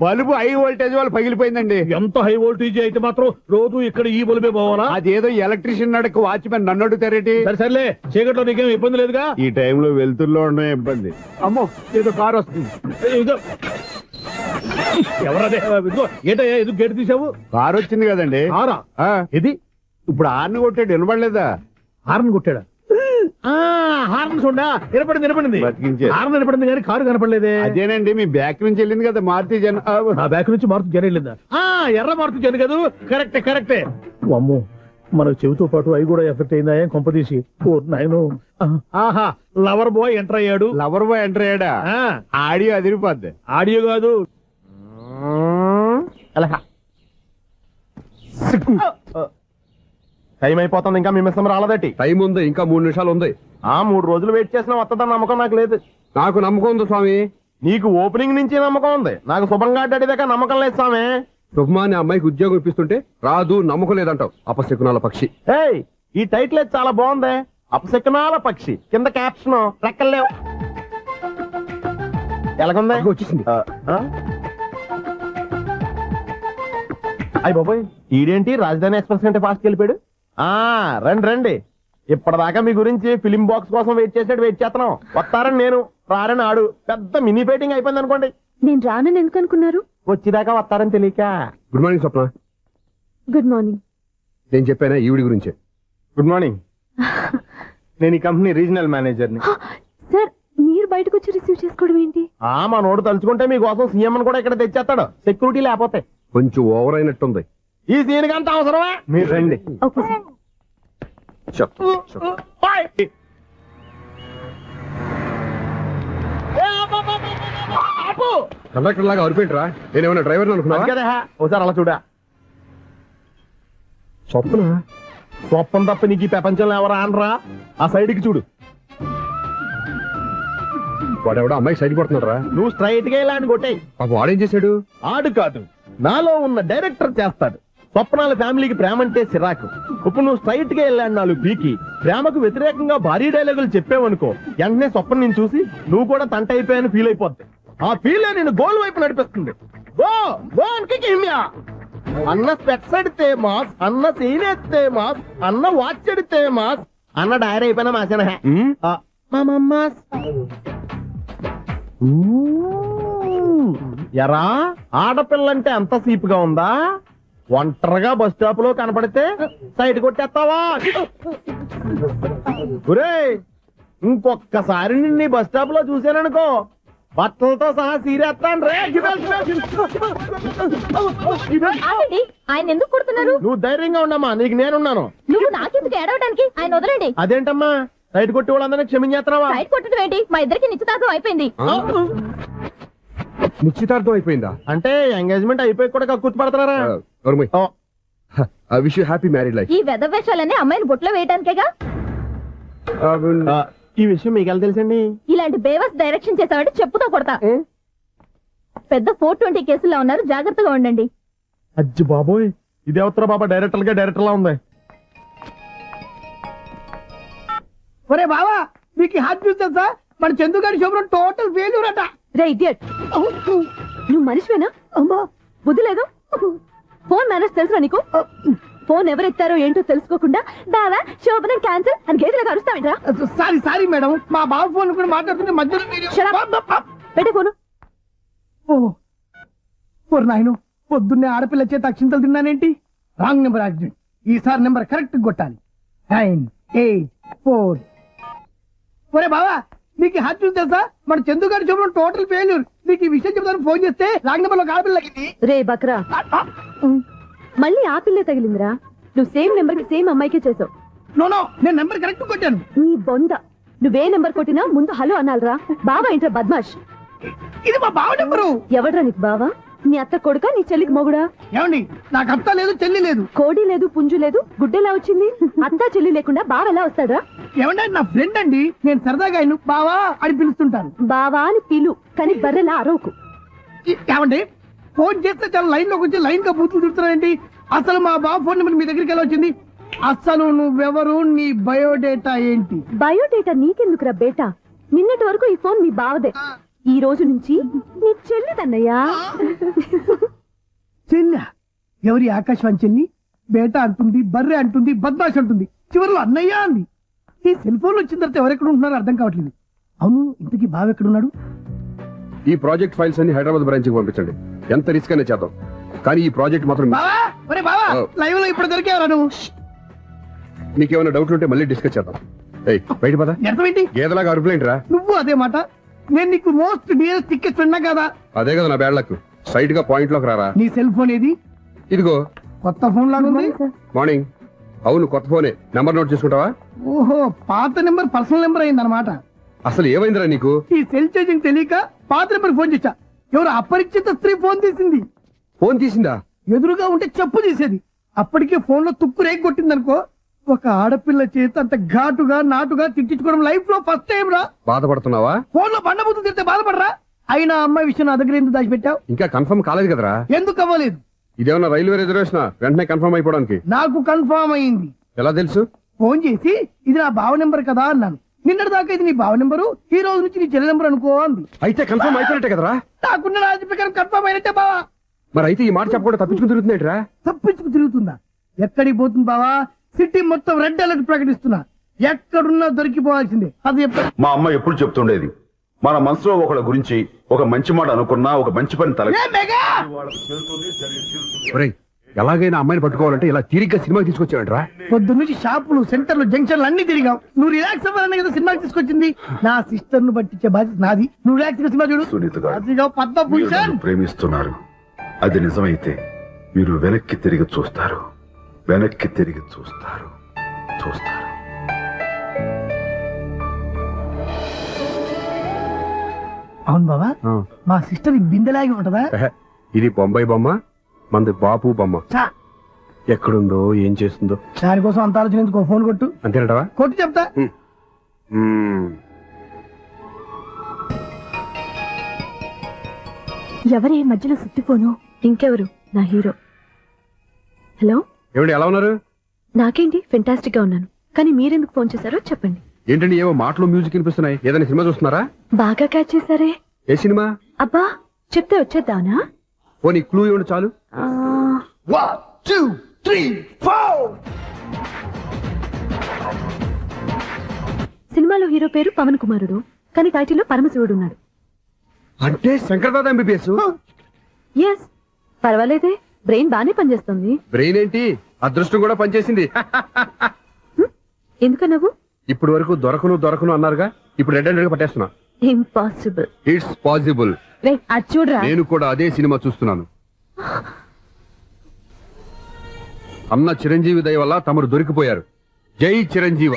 Speaker 4: బలుబు హై వోల్టేజ్ వాళ్ళు పగిలిపోయిందండి.
Speaker 3: ఎంత హై వోల్టేజ్ అయితే మాత్రం రోజు ఇక్కడ ఈ బల్బే పోవాలా?
Speaker 4: అదేదో ఎలక్ట్రీషియన్ నడక వాచ్మెన్ నన్ను అడుగుతారేటి?
Speaker 3: సరే చీకట్లో నీకేం ఇబ్బంది లేదుగా?
Speaker 4: ఈ టైంలో వెళ్తుల్లో ఉండడం ఇబ్బంది. అమ్మో, ఏదో కారు వస్తుంది.
Speaker 3: ఇదిగో. ఎవరదే? ఇదిగో, ఏంటయ్యా ఎందుకు గేటు తీసావు?
Speaker 4: కారు వచ్చింది కదండి.
Speaker 3: ఆరా?
Speaker 4: ఇది ఇప్పుడు ఆర్ని కొట్టాడు, వినపడలేదా?
Speaker 3: హార్న్ కొట్టాడా? హార్న్ చూడా వినపడింది.
Speaker 4: బతికించారు.
Speaker 3: హార్న్ వినపడింది కానీ కారు కనపడలేదే.
Speaker 4: అదేనండి, మీ బ్యాక్ నుంచి వెళ్ళింది కదా మారుతి జన.
Speaker 3: నా బ్యాక్ నుంచి మారుతి జన వెళ్ళిందా? ఎర్ర మారుతి జన కదా? కరెక్టే. అమ్మో, మన చెవితో పాటు అవి కూడా ఎఫెక్ట్ అయిందా కొంపదీసి? నాయను. ఆహా, లవర్ బాయ్ ఎంటర్ అయ్యాడు.
Speaker 4: లవర్ బాయ్ ఎంటర్ అయ్యాడా? ఆడియో అదిరిపోద్ది.
Speaker 3: ఆడియో కాదు,
Speaker 2: టైం అయిపోతుంది, ఇంకా మీ మిస్సం రాలేదటి.
Speaker 3: టైం ఉంది, ఇంకా 3 నిమిషాలు ఉంది.
Speaker 2: 3 రోజులు వెయిట్ చేసిన వస్తుందని నమ్మకం నాకు లేదు.
Speaker 3: నాకు నమ్మకం ఉంది స్వామి.
Speaker 2: నీకు ఓపెనింగ్ నుంచి నమ్మకం ఉంది, నాకు శుభంగా అడ్డాక నమ్మకం లేదు స్వామి.
Speaker 3: శుభమాని అమ్మాయికి ఉద్యోగం ఇప్పిస్తుంటే రాదు, నమ్మకం లేదంటావు. అపశకునాల పక్షి.
Speaker 2: ఏయ్, ఈ టైటిల్ అయితే చాలా బాగుంది. అపశకునాల పక్షి, కింద క్యాప్షన్ రెక్కలేవు. ఎలాగుంది?
Speaker 3: వచ్చేసింది.
Speaker 2: అయ్యి బాబోయ్, ఈడేంటి రాజధాని ఎక్స్ప్రెస్ కంటే ఫాస్ట్ వెళ్ళిపోయాడు? రండి. ఇప్పటిదాకా మీ గురించి ఫిలిం బాక్స్ కోసం వెయిట్ చేస్తున్నాం. వస్తారని నేను, రారని ఆడు. పెద్ద మినీ ఫైటింగ్ అయిపోయింది అనుకోండి.
Speaker 6: నేను రానని ఎందుకు అనుకున్నారు?
Speaker 2: వచ్చేదాకా వస్తారని తెలియక.
Speaker 3: Good morning Swapna.
Speaker 6: Good morning.
Speaker 3: నేను చెప్పానా ఈవిడి గురించే.
Speaker 2: Good morning. నేను ఈ కంపెనీ రీజనల్ మేనేజర్ని.
Speaker 6: సార్, మీరు బయటకు వచ్చి రిసీవ్ చేసుకోవడం ఏంటి?
Speaker 2: మా నోడు తలుచుకుంటే మీకోసం సీఎం అని కూడా ఇక్కడ తెచ్చేస్తాడు, సెక్యూరిటీ లేకపోతే.
Speaker 3: కొంచెం ఓవర్ అయినట్టుంది.
Speaker 2: ఈ సీన్ కంత అవసరమా? మీరు రండి.
Speaker 6: Okay sir.
Speaker 3: కండక్టర్ లాగా అరిపోయింట్రా. నేనేమన్నా డ్రైవర్ అనుకున్నా
Speaker 2: కదా, ఒకసారి అలా చూడా. స్వప్నం తప్ప నీకు ఈ ప్రపంచంలో ఎవరా అనరా? ఆ సైడ్ కి చూడు.
Speaker 3: వాడెవడో అమ్మాయి సైడ్ కొడుతున్నాడు రా.
Speaker 2: నువ్వు స్ట్రైట్ గా ఇలాంటి కొట్టాయి.
Speaker 3: వాడేం చేశాడు?
Speaker 2: ఆడు కాదు, నాలో ఉన్న డైరెక్టర్ చేస్తాడు. స్వప్నాల ఫ్యామిలీకి ప్రేమ అంటే సిరాకు. ఇప్పుడు నువ్వు స్ట్రైట్ గా వెళ్ళాడు 4 పీకి ప్రేమకు వ్యతిరేకంగా భారీ డైలాగులు చెప్పావనుకో, వెంటనే స్వప్నం నేను చూసి నువ్వు కూడా తంట అయిపోయాను ఫీల్ అయిపోద్ది. ఆ ఫీల్ నేను గోల్ వైపు నడిపిస్తుంది. అన్న స్పెక్స్ అడితే మాస్, అన్న సీన్ ఎత్తే మాస్, అన్న వాచ్ అడితే మాస్, అన్న డైర్ అయిపోయినా మాసేనా. ఎరా ఆడపిల్లంటే అంత సీపుగా ఉందా? ఒంటరిగా బస్ స్టాప్ లో కనపడితే సైడ్ కొట్టేస్తావా? ఒరేయ్, ఇంకొక్కసారి నిన్ను ఈ బస్ స్టాప్ లో చూశాననుకో, బట్టలతో సహా సీరేస్తాను రే.
Speaker 6: ఆయన ఎందుకు కొడుతున్నారు?
Speaker 2: నువ్వు ధైర్యంగా ఉండమ్మా, నీకు నేనున్నాను.
Speaker 6: నువ్వు నాకెందుకు ఏడవడానికి? ఆయన వదలండి.
Speaker 2: అదేంటమ్మా సైడ్ కొట్టి వాళ్ళందరినీ క్షమించేస్తున్నావా?
Speaker 6: సైడ్ కొట్టడం ఏంటి? మా ఇద్దరికి నిశ్చితార్థం అయిపోయింది.
Speaker 9: నిశ్చితార్థం అయిపోయిందా?
Speaker 2: అంటే ఎంగేజ్మెంట్ అయిపోయి కూడా కక్కుర్తి పడుతున్నారా?
Speaker 9: I wish you happy married life.
Speaker 6: ఈ వెధవేషాలన్నీ అమ్మాయిని బొట్లో వేయడానికేగా.
Speaker 2: ఈ విషయం మీకు ఎలా తెలుసండి?
Speaker 6: ఇలాంటి బేవస్ డైరెక్షన్ చేసావంటే చెప్పుతో కొడతా. పెద్ద 420 కేసుల్లో ఉన్నారు, జాగ్రత్తగా ఉండండి.
Speaker 2: అజ్జి బాబోయ్, ఇది అవతరా బాబా డైరెక్టర్ లా ఉంది.
Speaker 8: ఒరే బావా, మీకు హాట్ న్యూస్ తెలుసా? మన చందుగారి శుభ్రం టోటల్ ఫెయిల్యూర్ అట.
Speaker 1: రే ఇడియట్, నువ్వు మనిషివేనా?
Speaker 8: అమ్మా,
Speaker 1: బుద్ధి లేదు. ఫోన్ మేనేజ్ తెలుసా నీకు? ఫోన్ ఎవరెత్తారో ఏంటో తెలుసుకోకుండా బావా శోభనం క్యాన్సిల్ అని గేదెలకు అరుస్తావేంట్రా?
Speaker 8: సారీ మేడం, మా బావ ఫోన్ కూడా మాట్లాడుతుంటే మధ్యలో మీరు-
Speaker 1: Shut up. పెట్టే ఫోను.
Speaker 8: ఓ నాయను, పొద్దున్నే ఆడపిల్ల చేత అక్షింతలు తిన్నానేంటి? Wrong number accident. ఈసారి నెంబర్ కరెక్ట్ కొట్టాలి. 9, 8, 4. ఒరే బావా, నీకు హాట్ న్యూస్ తెలుసా? మన చందుగారి శుభ్రం టోటల్ ఫెయిల్యూర్. నీకు ఈ విషయం చెప్తాను ఫోన్ చేస్తే రాంగ్ నెంబర్ లో ఆడపిల్లకి.
Speaker 1: రే బక్రా, మళ్ళీ ఆ పిల్లే తగిలిందిరా. నువ్వు సేమ్ నెంబర్ కి సేమ్ అమ్మాయికే చేసావు.
Speaker 8: నో, నేను నెంబర్ కరెక్ట్ కొట్టాను.
Speaker 1: నీ బొంద, నువ్వే నెంబర్ కొట్టినా ముందు హలో అనాలరా. బావా ఏంట్రా బద్మాష్?
Speaker 8: ఇది మా బావ నెంబరు.
Speaker 1: ఎవడ్రా నీకు బావా? నీ అత్త కొడుక, నీ చెల్లికి మొగుడా?
Speaker 8: ఏమండి, నాకు అత్త లేదు, చెల్లి లేదు.
Speaker 1: కోడి లేదు, పుంజు లేదు, గుడ్డెలా వచ్చింది? అత్త చెల్లి లేకుండా బావ ఎలా వస్తాడా?
Speaker 8: ఏమండి, నా ఫ్రెండ్ అండి. నేను సరదాగా ఆయన బావా అని పిలుస్తుంటాను.
Speaker 1: బావా అని పిలు, కానీ బర్రెలా అరవకు.
Speaker 8: ఏమండి, ఫోన్ చేస్తే చాలా లైన్ లోకి వచ్చి లైన్ గా బూతులు తిడుతున్నారేంటి? అసలు మా బావ ఫోన్ నెంబర్ మీ దగ్గరికి ఎలా వచ్చింది? అసలు నువ్వెవరు, నీ బయోడేటా ఏంటి?
Speaker 1: బయోడేటా నీకెందుకురా బేటా? నిన్నటి వరకు ఈ ఫోన్ మీ బావదే, ఈ రోజు నుంచి నీ చెల్లిదన్నయ్యా.
Speaker 8: చెల్లి? ఎవరి ఆకాశవాణి చెల్లి? బేటా అంటుంది, బర్రె అంటుంది, బద్మాష్ అంటుంది, చివరిలో అన్నయ్య అంది. ఈ సెల్ ఫోన్ వచ్చిన తర్వాత ఎవరెక్కడ ఉంటున్నారో అర్థం కావట్లేదు. అవును, ఇంతకీ బావ ఎక్కడున్నాడు?
Speaker 9: ఈ ప్రాజెక్ట్ ఫైల్స్ అన్ని హైదరాబాద్ బ్రాంచ్ కి పంపించండి. ఎంత రిస్క్ అయినా చేద్దాం, కానీ ఈ ప్రాజెక్ట్ మాత్రం
Speaker 8: బావా, ఒరే బావా, లైవ్ లో ఇప్పుడు దొరికేవరా నువ్వు?
Speaker 9: నీకేమైనా డౌట్లు ఉంటే మళ్ళీ డిస్కస్ చేద్దాం. ఏయ్, బయట పద.
Speaker 8: అర్థమేంటి?
Speaker 9: గేదలాగా అరుపులేంట్రా?
Speaker 8: నువ్వు అదే మాట. నేను నీకు మోస్ట్ డియరెస్ట్ టికెట్ విన్నా కదా.
Speaker 9: అదే కదా నా బ్యాడ్ లక్. స్ట్రైట్ గా పాయింట్ లోకి రారా.
Speaker 8: నీ సెల్ ఫోన్ ఏది?
Speaker 9: ఇదిగో
Speaker 8: కొత్త ఫోన్ లాగా ఉంది.
Speaker 9: మార్నింగ్. అవును, కొత్త ఫోనే. నెంబర్ నోట్ చేసుకుంటావా?
Speaker 8: ఓహో, పాత నెంబర్ పర్సనల్ నెంబర్ అయింది అనమాట.
Speaker 9: అసలు ఏమైందిరా నీకు?
Speaker 8: ఈ సెల్ చేంజింగ్ తెలియక పాత నెంబర్ ఫోన్ చేశా. ఎవరు అపరిచిత స్త్రీ ఫోన్ తీసింది.
Speaker 9: ఫోన్ తీసిందా?
Speaker 8: ఎదురుగా ఉంటే చెప్పు తీసేది. అప్పటికే ఫోన్ లో తుక్కు రేగి కొట్టిందనుకో. ఒక ఆడపిల్ల చేత అంత ఘాటుగా నాటుగా తిట్టించుకోవడం లైఫ్ లో ఫస్ట్ టైం రా.
Speaker 9: బాధపడుతున్నావా?
Speaker 8: ఫోన్ లో బండబూతులు తిడితే బాధపడరా? అయినా అమ్మాయి విషయం నా దగ్గర ఎందుకు దాచిపెట్టావు?
Speaker 9: ఇంకా కన్ఫర్మ్ కాలేదు కదరా.
Speaker 8: ఎందుకు అవ్వలేదు?
Speaker 9: ఇదేమన్నా రైల్వే రిజర్వేషన్? వెంటనే కన్ఫర్మ్ అయిపోవడానికి.
Speaker 8: నాకు కన్ఫర్మ్ అయింది.
Speaker 9: ఎలా తెలుసు?
Speaker 8: ఫోన్ చేసి ఇది నా బావ నెంబర్ కదా అన్నాను. నిన్నటి దాకా ఇది నీ బావ నెంబరు, ఈ రోజు నుంచి నీ చెల్లి నెంబర్ అనుకో అంది.
Speaker 9: అయితే కన్ఫర్మ్ అయిపోయినట్టే కదరా.
Speaker 8: నాకున్న రాజు ప్రకారం కన్ఫర్మ్ అయినట్టే బావా.
Speaker 9: మరి అయితే ఈ మాట చెప్పకుండా తప్పించుకుని తిరుగుతుందేట్రా?
Speaker 8: తప్పించుకు తిరుగుతుందా? ఎక్కడికి పోతుంది బావా? సిటీ మొత్తం రెడ్ అలర్ట్ ప్రకటిస్తున్నా. ఎక్కడున్నా దొరికిపోవాల్సిందే. అది
Speaker 10: మా అమ్మ ఎప్పుడు చెప్తుండేది, మన మనసులో ఒకళ్ళ గురించి ఒక మంచి మాట అనుకున్నా ఒక మంచి పని తల.
Speaker 9: ఒరేయ్, ఎలాగైనా అమ్మాయిని పట్టుకోవాలంటే ఇలా తీరిగ్గా సినిమాకి తీసుకొచ్చావంట్రా?
Speaker 8: పొద్దు నుంచి షాపులు, సెంటర్లు, జంక్షన్లు అన్ని తిరిగావు. నువ్వు రిలాక్స్ అవ్వాలనే కదా సినిమాకి తీసుకొచ్చింది. నా సిస్టర్ ను పట్టించే బాధ్యత నాది. నువ్వు రిలాక్స్ గా సినిమా చూడు.
Speaker 10: సునీత గారు,
Speaker 8: అదిగో పద్మభూషణ్.
Speaker 10: మీరు ప్రేమిస్తున్నారు. అది నిజమైతే మీరు వెనక్కి తిరిగి చూస్తారు, వెనక్కి తిరిగి చూస్తారు.
Speaker 8: అవును బాబా, మా సిస్టర్ బిందెలాగి ఉంటదా?
Speaker 9: ఇది బొంబాయి బొమ్మ, మంది బాపు బొమ్మ.
Speaker 8: చా,
Speaker 9: ఎక్కడుందో ఏం చేస్తుందో.
Speaker 8: దానికోసం అంత ఆలోచన ఎందుకు? ఫోన్ కొట్టు.
Speaker 9: అంతేనటవా?
Speaker 8: కొట్టు చెప్తా.
Speaker 1: ఎవరే మధ్యలో సుత్తిపోను? ఇంకెవరు? నా హీరో. హలో,
Speaker 9: ఏమిటి ఎలా ఉన్నారు?
Speaker 1: నాకేంటి ఫెంటాస్టిక్ గా ఉన్నాను, కానీ మీరెందుకు ఫోన్ చేశారో చెప్పండి.
Speaker 9: ఏంటండి ఏవో మాటలు మ్యూజిక్ వినిపిస్తున్నాయి? ఏదైనా సినిమా చూస్తున్నారా?
Speaker 1: బాగా క్యాచ్ చేశారే.
Speaker 9: ఏ సినిమా?
Speaker 1: అబ్బా, చెప్తే వచ్చేద్దానా?
Speaker 9: పోనీ క్లూ ఇవ్వండి చాలు.
Speaker 8: 1, 2, 3, 4.
Speaker 1: సినిమాలో హీరో పేరు పవన్ కుమారుడు, కానీ టైటిల్లో పరమశివుడు ఉన్నాడు.
Speaker 9: అంటే శంకర్దాద ఎంబీబీఎస్.
Speaker 1: ఎస్, పర్వాలేదే, బ్రెయిన్ బానే పనిచేస్తుంది.
Speaker 9: బ్రెయిన్ ఏంటి, అదృష్టం కూడా పనిచేసింది.
Speaker 1: ఎందుకన్నావు?
Speaker 9: ఇప్పుడు వరకు దొరకను అన్నారుగా, ఇప్పుడు రెడ్ హ్యాండెడ్ గా పట్టేస్తున్నా.
Speaker 1: ఇంపాసిబుల్.
Speaker 9: It's possible.
Speaker 1: అది చూడరా.
Speaker 9: నేను కూడా అదే సినిమా చూస్తున్నాను. అన్న చిరంజీవి దయ వల్ల తమరు దొరికిపోయారు. జై చిరంజీవ.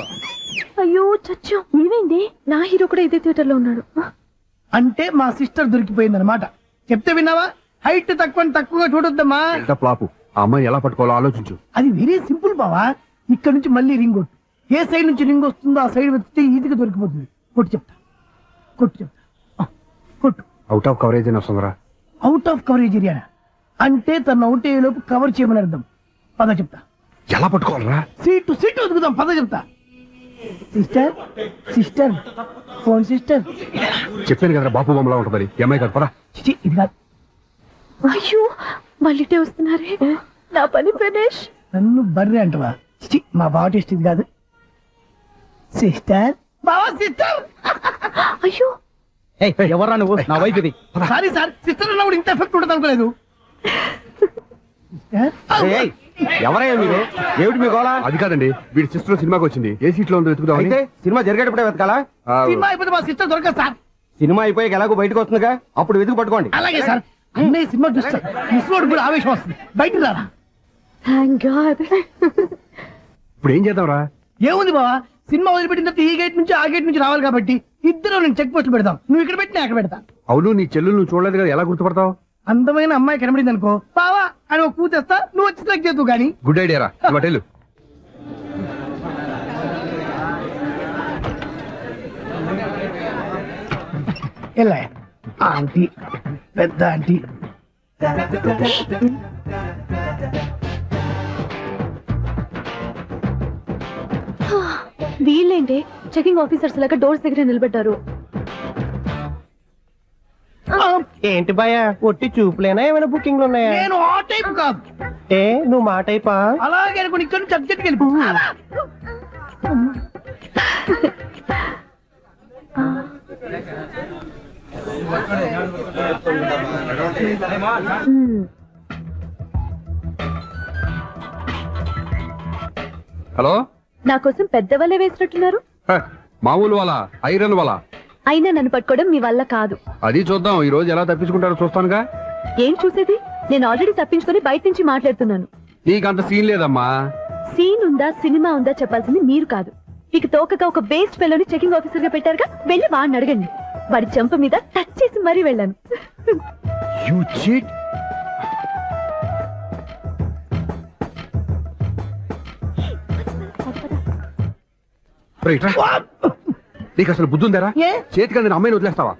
Speaker 1: అయ్యో చచ్చో, ఏమైంది? నా హీరో కూడా ఇదే థియేటర్ లో ఉన్నాడు.
Speaker 8: అంటే మా సిస్టర్ దొరికిపోయింది అనమాట. చెప్తే విన్నావా? హైట్ తక్కువగా చూడొద్దమ్మా.
Speaker 9: ప్లాపు. ఆ అమ్మాయి ఎలా పట్టుకోవాలో ఆలోచించు.
Speaker 8: అది వెరీ సింపుల్ బావా. ఇక్కడ నుంచి మళ్ళీ రింగ్ కొట్టు. ఏ సైడ్ నుంచి రింగ్ వస్తుందో ఆ సైడ్ వెతికితే ఈజీగా దొరికిపోతుంది. కొట్టు చెప్తా. కొట్టు.
Speaker 9: అవుట్ ఆఫ్ కవరేజ్ అని వస్తుందిరా.
Speaker 8: అవుట్ ఆఫ్ కవరేజ్ ఏరియా అంటే తను అవుట్ అయ్యే లోపు కవర్ చేయమని అర్థం. పద చెప్తా.
Speaker 9: ఎలా పట్టుకోవాలరా?
Speaker 8: సీటు వదుకుదాం. పద చెప్తా. Sister phone sister.
Speaker 9: చెప్పాను కదరా, బాపు బొమ్మలా ఉంటుందని. అమ్మాయి కాదు, పదా.
Speaker 8: ఇది కాదు.
Speaker 1: అయ్యో, మళ్ళీ వస్తున్నారే. నా పని ఫినిష్.
Speaker 8: నన్ను బర్రె అంటవా? మా బావ టేస్ట్ ఇది కాదు. సిస్టర్, బావా సిస్టర్.
Speaker 1: అయ్యో,
Speaker 2: ఎవరా నువ్వు? నా వైఫ్ ఇది.
Speaker 8: సారీ సార్, సిస్టర్ అన్నప్పుడు ఇంత ఎఫెక్ట్ ఉంటుంది అనుకోలేదు.
Speaker 2: ఎవరయ్యా మీరు? ఏమిటి మీ గోళ?
Speaker 9: అది కాదండి, వీడి సిస్టర్ సినిమాకి వచ్చింది. ఏ సీట్ లో ఉందో వెతుకుదాం.
Speaker 2: అయితే సినిమా జరిగేటప్పుడే వెతకాలా?
Speaker 8: సినిమా అయిపోతే మా సిస్టర్ దొరకదు సార్.
Speaker 2: సినిమా అయిపోయాక ఎలాగో బయటకు వస్తుందిగా, అప్పుడు వెతుకు పట్టుకోండి.
Speaker 8: అలాగే సార్. అన్నయ్య సినిమా చూస్తారు, మిస్వాడు కూడా ఆవేశం వస్తుంది. బయట రారా.
Speaker 1: Thank God.
Speaker 9: ఇప్పుడు ఏం చేద్దాంరా?
Speaker 8: ఏముంది బావా, సినిమా వదిలిపెట్టిన తర్వాత ఈ గేట్ నుంచి ఆ గేట్ నుంచి రావాలి కాబట్టి ఇద్దరు నేను చెక్ పోస్ట్ పెడతాం. నువ్వు ఇక్కడ పెట్టి నేను అక్కడ పెడతా.
Speaker 9: అవును, నీ చెల్లెలు నువ్వు చూడలేదు కదా, ఎలా గుర్తుపడతావు?
Speaker 8: అందమైన అమ్మాయి కనబడింది అనుకో, బావా అని ఒక కూతేస్తా, నువ్వు వచ్చి సెలెక్ట్ చేద్దు కానీ.
Speaker 9: గుడ్ ఐడియా రా. హోటల్
Speaker 8: ఎలా ఆంటీ, పెద్ద ఆంటీ.
Speaker 1: వీళ్ళేంటి చెకింగ్ ఆఫీసర్స్ లాగా డోర్స్ దగ్గర నిలబెట్టారు?
Speaker 2: ఏంటి భయ, ఒట్టి చూపులేనా? ఏమైనా బుకింగ్లు ఉన్నాయా?
Speaker 8: నేను ఆ టైప్ కాదు.
Speaker 2: నువ్వు మా టైపా?
Speaker 8: అలాగే అనుకుని ఇక్కడ నుంచి అర్జెంట్కి వెళ్ళిపో.
Speaker 9: హలో,
Speaker 1: నా కోసం పెద్ద వల్లే వేసినట్టున్నారు.
Speaker 9: మామూలు వాళ్ళ, ఐరన్ వాళ్ళ.
Speaker 1: అయినా నన్ను పట్టుకోవడం మీ వల్ల కాదు.
Speaker 9: అది చూద్దాం, ఈ రోజు ఎలా తప్పించుకుంటారో చూస్తానుగా.
Speaker 1: ఏం చూసేది? నేను ఆల్రెడీ తప్పించుకొని బయట నుంచి మాట్లాడుతున్నాను.
Speaker 9: నీకంత సీన్ లేదమ్మా.
Speaker 1: సీన్ ఉందా సినిమా ఉందా చెప్పాల్సింది మీరు కాదు. మీకు తోకగా ఒక బేస్ట్ ఫెలోని చెకింగ్ ఆఫీసర్ గా పెట్టారుగా, వెళ్ళి వాడిని అడగండి. వాడి చెంప మీద టచ్ చేసి మరీ వెళ్ళాను.
Speaker 9: You cheat. నీకు అసలు బుద్ధి ఉందారా? చేతికి అందిన అమ్మాయిని వదిలేస్తావా?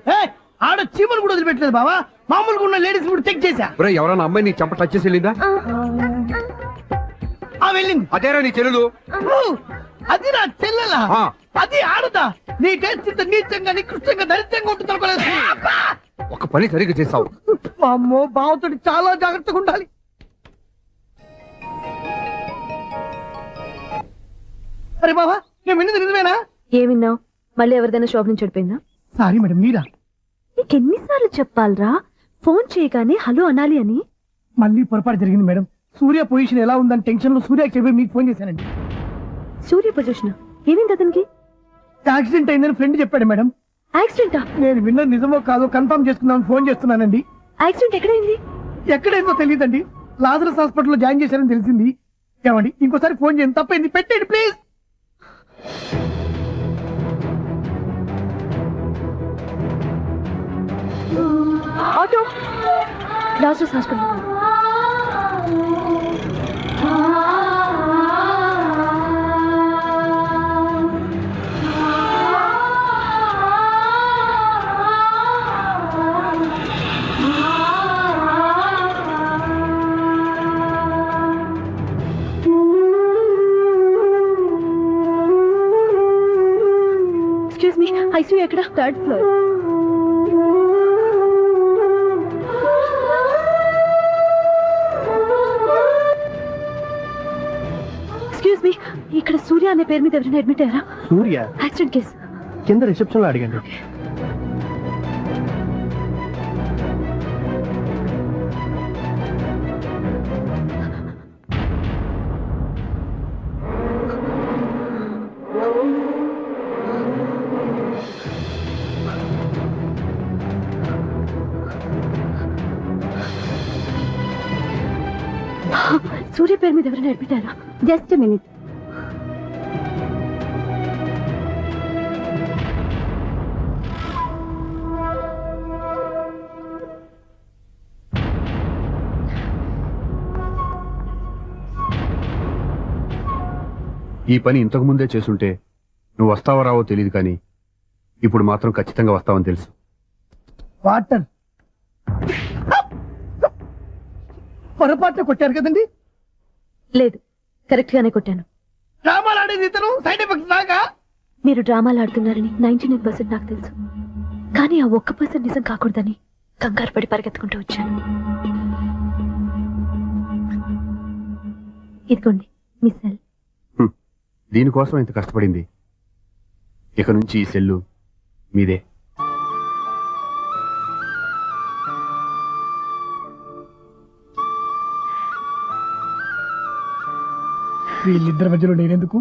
Speaker 8: ఆడ చీమలు కూడా వదిలిపెట్టలేదు బావా. మామూలుగా ఉన్న లేడీస్ కూడా చెక్ చేశా.
Speaker 9: ఎవరైనా అమ్మాయి నీ చెంప టచ్ చేసి వెళ్ళిందా?
Speaker 8: వెళ్ళింది.
Speaker 9: అదేరా నీ చెల్లెలు?
Speaker 8: అది నా చెల్లెలా? అది ఆడదా? నీ టేస్ట్ ఇంత నీచంగా నికృష్టంగా దరిద్రంగా ఉంటుంది అనుకోలేదు.
Speaker 9: ఒక పని సరిగ్గా చేసావు.
Speaker 8: అమ్మో, బావతో చాలా జాగ్రత్తగా ఉండాలి. అరే బావా, నేను విన్నది నిజమేనా?
Speaker 1: ఏమిన్నావు? మళ్ళీ ఎవరిదైనా షాప్ నుంచి చెడిపోయిందా?
Speaker 8: సారీ మేడం, మీరా?
Speaker 1: నీకెన్నిసార్లు చెప్పాలరా ఫోన్ చేయగానే హలో అనాలి అని?
Speaker 8: మళ్ళీ పొరపాటు జరిగింది మేడం. సూర్య పొజిషన్ ఎలా ఉందని టెన్షన్ లో సూర్యకి చెప్పి మీకు ఫోన్ చేశానండి.
Speaker 1: సూర్య పొజిషన్ ఏమైంది అతనికి?
Speaker 8: యాక్సిడెంట్ అయిందని ఫ్రెండ్ చెప్పాడు మేడం.
Speaker 1: యాక్సిడెంటా?
Speaker 8: నేను విన్నది నిజమో కాదో కన్ఫర్మ్ చేసుకుందామని ఫోన్ చేస్తున్నానండి.
Speaker 1: యాక్సిడెంట్ ఎక్కడైంది?
Speaker 8: ఎక్కడైందో తెలియదండి. లాజరస్ హాస్పిటల్లో జాయిన్ చేశారని తెలిసింది. ఏమండి, ఇంకోసారి ఫోన్ చేయండి. తప్పైంది, పెట్టండి please.
Speaker 1: Auto Lazarus hospital. Excuse me, ICU ఎక్కడ? Third floor. ఎక్స్క్యూజ్ మీ, ఇక్కడ సూర్య అనే పేరు మీద ఎవరైనా అడ్మిట్ అయ్యారా?
Speaker 2: సూర్య
Speaker 1: యాక్సిడెంట్ కేసు
Speaker 2: కింద రిసెప్షన్ లో అడిగండి.
Speaker 1: సూర్య పేరు మీద ఎవరైనా అడ్మిటారా?
Speaker 7: Just minute.
Speaker 9: ఈ పని ఇంతకు ముందే చేసుంటే నువ్వు వస్తావో రావో తెలియదు, కానీ ఇప్పుడు మాత్రం ఖచ్చితంగా వస్తావని తెలుసు.
Speaker 8: వాటర్ పొరపాటున కొట్టారు కదండి?
Speaker 1: లేదు, కరెక్ట్ గానే కొట్టాను.
Speaker 8: డ్రామాలు ఆడేది ఇతను, సైడ్ ఎఫెక్ట్స్ లాగా.
Speaker 1: మీరు డ్రామాలు ఆడుతున్నారని 99% నాకు తెలుసు, కానీ ఆ 1% నిజం కాకూడదని కంగారు పడి పరిగెత్తుకుంటూ వచ్చాను. ఇదిగోండి మీ సెల్.
Speaker 9: దీనికోసం ఇంత కష్టపడింది. ఇక నుంచి ఈ సెల్లు మీదే.
Speaker 8: వీళ్ళిద్దరి మధ్యలో నేనెందుకు?